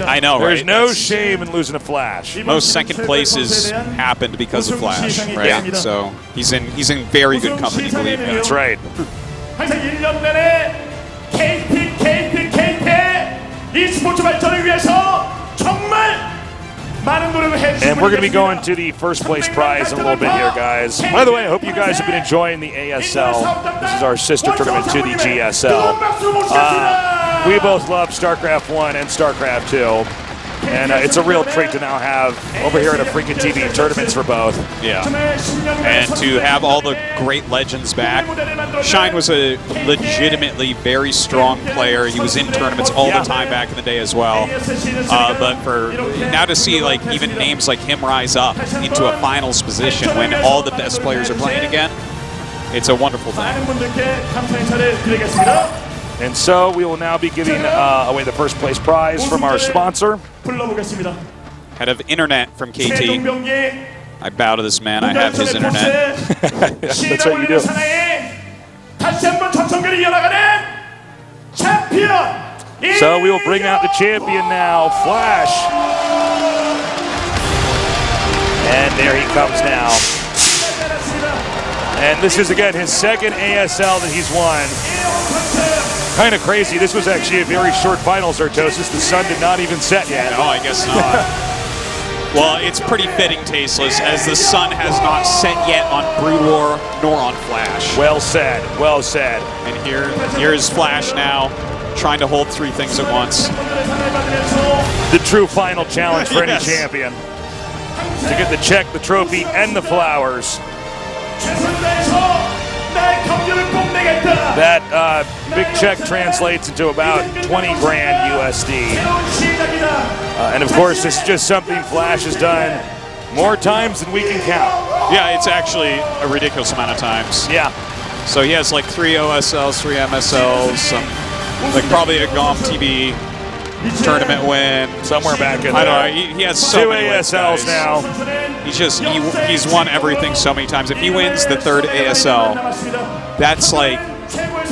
I know, right? There's no shame in losing to Flash. Most second places happened because of Flash, right? Yeah. So he's in very good company, believe me. That's right. 항상 1년 내내 KT e스포츠 발전을 위해서 정말 많은 And we're going to be going to the first place prize in a little bit here, guys. By the way, I hope you guys have been enjoying the ASL. This is our sister tournament to the GSL. We both love StarCraft 1 and StarCraft 2. And it's a real treat to now have over here at AfreecaTV tournaments for both. Yeah. And to have all the great legends back. Shine was a legitimately very strong player. He was in tournaments all the time back in the day as well. But for now to see like even names like him rise up into a finals position when all the best players are playing again, it's a wonderful thing. And so we will now be giving away the first place prize from our sponsor. Head of internet from KT. I bow to this man. I have his internet. That's what you do. So we will bring out the champion now, Flash. And there he comes now. And this is, again, his second ASL that he's won. Kind of crazy. This was actually a very short finals, Artosis. The sun did not even set yet. No, I guess not. Well, it's pretty fitting, Tasteless, as the sun has not set yet on Brood War nor on Flash. Well said. Well said. And here is Flash now, trying to hold three things at once. The true final challenge for any champion. To get the check, the trophy, and the flowers. That big check translates into about 20 grand USD. And of course, this is just something Flash has done more times than we can count. Yeah, it's actually a ridiculous amount of times. Yeah. So he has like 3 OSLs, 3 MSLs, some, like probably a GOM TV tournament win. Somewhere back in there. I don't know, he has so 2 many ASLs now. He's won everything so many times. If he wins the 3rd ASL, that's like,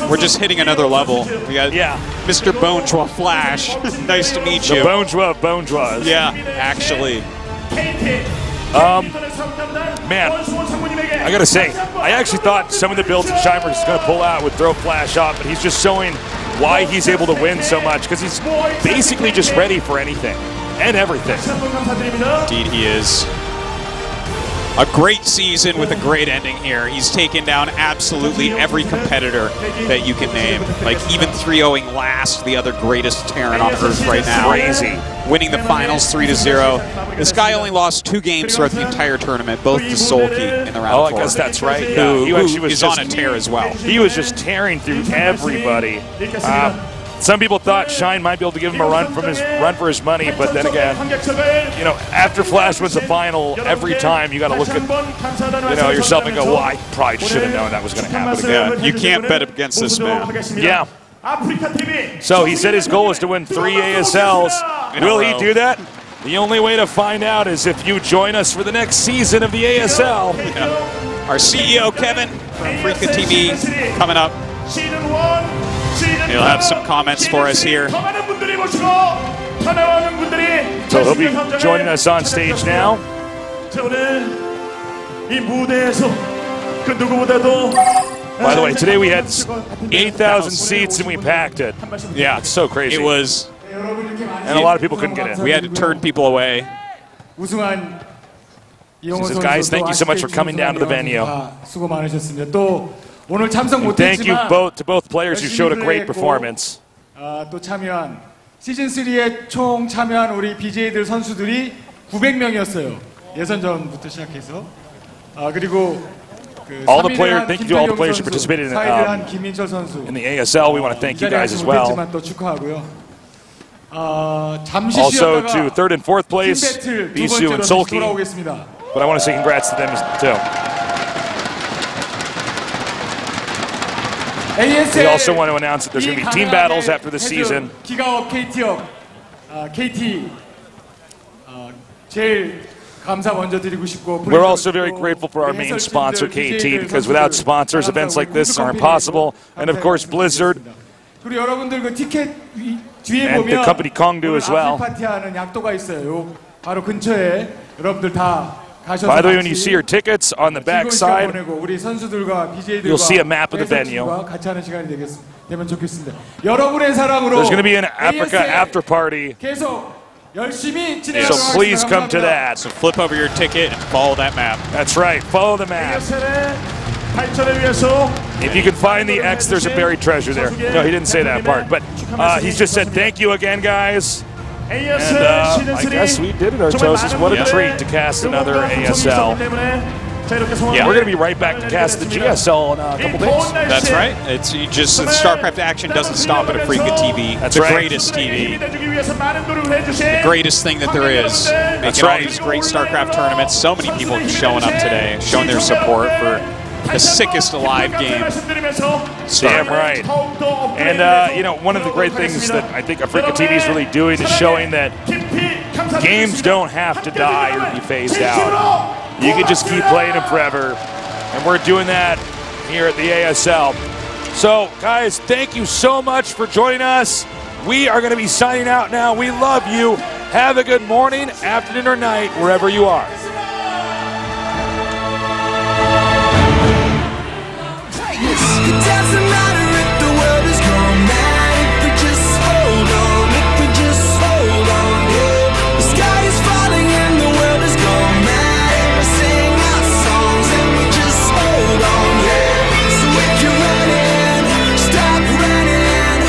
we're just hitting another level. We got Mr. Bonejoie Flash. Nice to meet you. The Bonejoie of Bonejoies. Yeah, actually. Man, I gotta say, I actually thought some of the builds that Shine was going to pull out would throw Flash off, but he's just showing why he's able to win so much, because he's basically just ready for anything and everything. Indeed he is. A great season with a great ending here. He's taken down absolutely every competitor that you can name. Like even 3-0ing last, the other greatest Terran on Earth right now. Crazy. Winning the finals 3-0. This guy only lost 2 games throughout the entire tournament, both to Solky in the round 4. I guess that's right. Who actually was is on a tear as well. He was just tearing through everybody. Some people thought Shine might be able to give him a run for his money, but then again, you know, after Flash wins the final, every time you got to look at, you know, yourself and go, well, I probably should have known that was going to happen again. Yeah, you can't bet against this man. Yeah. So he said his goal is to win 3 ASLs. Will he do that? The only way to find out is if you join us for the next season of the ASL. Yeah. Our CEO, Kevin, from AfreecaTV, coming up. He'll have some comments for us here. So he'll be joining us on stage now. By the way, today we had 8,000 seats and we packed it. Yeah, it's so crazy. It was. And a lot of people couldn't get in. We had to turn people away. He says, guys, thank you so much for coming down to the venue. And thank you to both players who showed a great performance. 또 참여한 시즌 3에 총 참여한 우리 BJ들 선수들이 900명이었어요. 예선전부터 시작해서 그리고 all the players, thank you to all the players who participated in the ASL. We want to thank you guys as well. Also to 3rd and 4th place, Bisu and Solky. But I want to say congrats to them too. We also want to announce that there's going to be team battles after the season. 기가업 KT업 KT 제일 감사 먼저 드리고 싶고. We're also very grateful for our main sponsor KT, because without sponsors, events like this aren't possible. And of course, Blizzard. 그리고 여러분들 그 티켓 뒤에 and 보면 the company Kongdu as well. 파티하는 약도가 있어요. 바로 근처에 여러분들 다. By the way, when you see your tickets on the back side, you'll see a map of the venue. There's going to be an Africa after party 열심히 So 진행하도록 please come to 하겠습니다. that. So flip over your ticket and follow that map. That's right. Follow the map. ASL의 발전을 위해서 If you can find the X, there's a buried treasure there. No, he didn't say that part, but he's just said thank you again, guys. And I guess we did it, Artosis. What a treat to cast another ASL. Yeah, we're going to be right back to cast the GSL in a couple days. That's right. It's just StarCraft action doesn't stop at AfreecaTV. That's the right. greatest TV. The greatest thing that there is. Making all these great StarCraft tournaments. So many people showing up today, showing their support for the sickest alive game. Damn right. And, you know, one of the great things that I think AfreecaTV is really doing is showing that games don't have to die or be phased out. You can just keep playing them forever. And we're doing that here at the ASL. So, guys, thank you so much for joining us. We are going to be signing out now. We love you. Have a good morning, afternoon, or night, wherever you are. It doesn't matter if the world is gone mad. If we just hold on, if we just hold on, yeah. The sky is falling and the world is gone mad. And we sing our songs and we just hold on, yeah. So if you're running, stop running.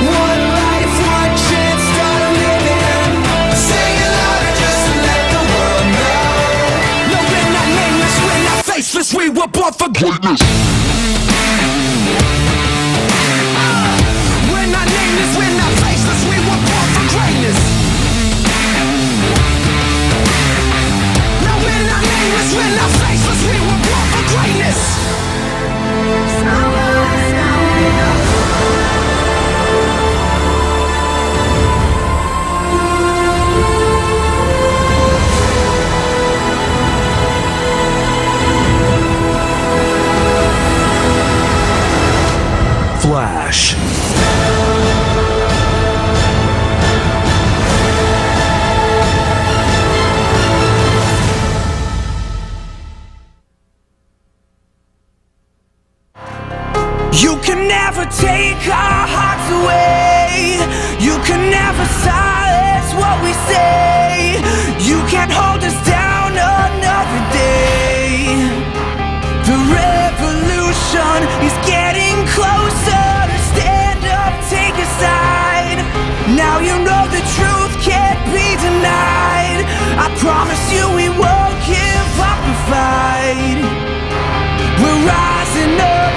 One life, one chance, start living. Sing it louder just to let the world know. No, we're not nameless, we're not faceless. We were born for greatness. We're not nameless, we're not faceless, we were born for greatness. No, we're not nameless, we're not faceless, we were born for greatness. Flash. You can never take our hearts away. You can never silence what we say. You can't hold us down another day. The revolution is getting closer. Stand up, take a side. Now you know the truth can't be denied. I promise you we won't give up the fight. We're rising up.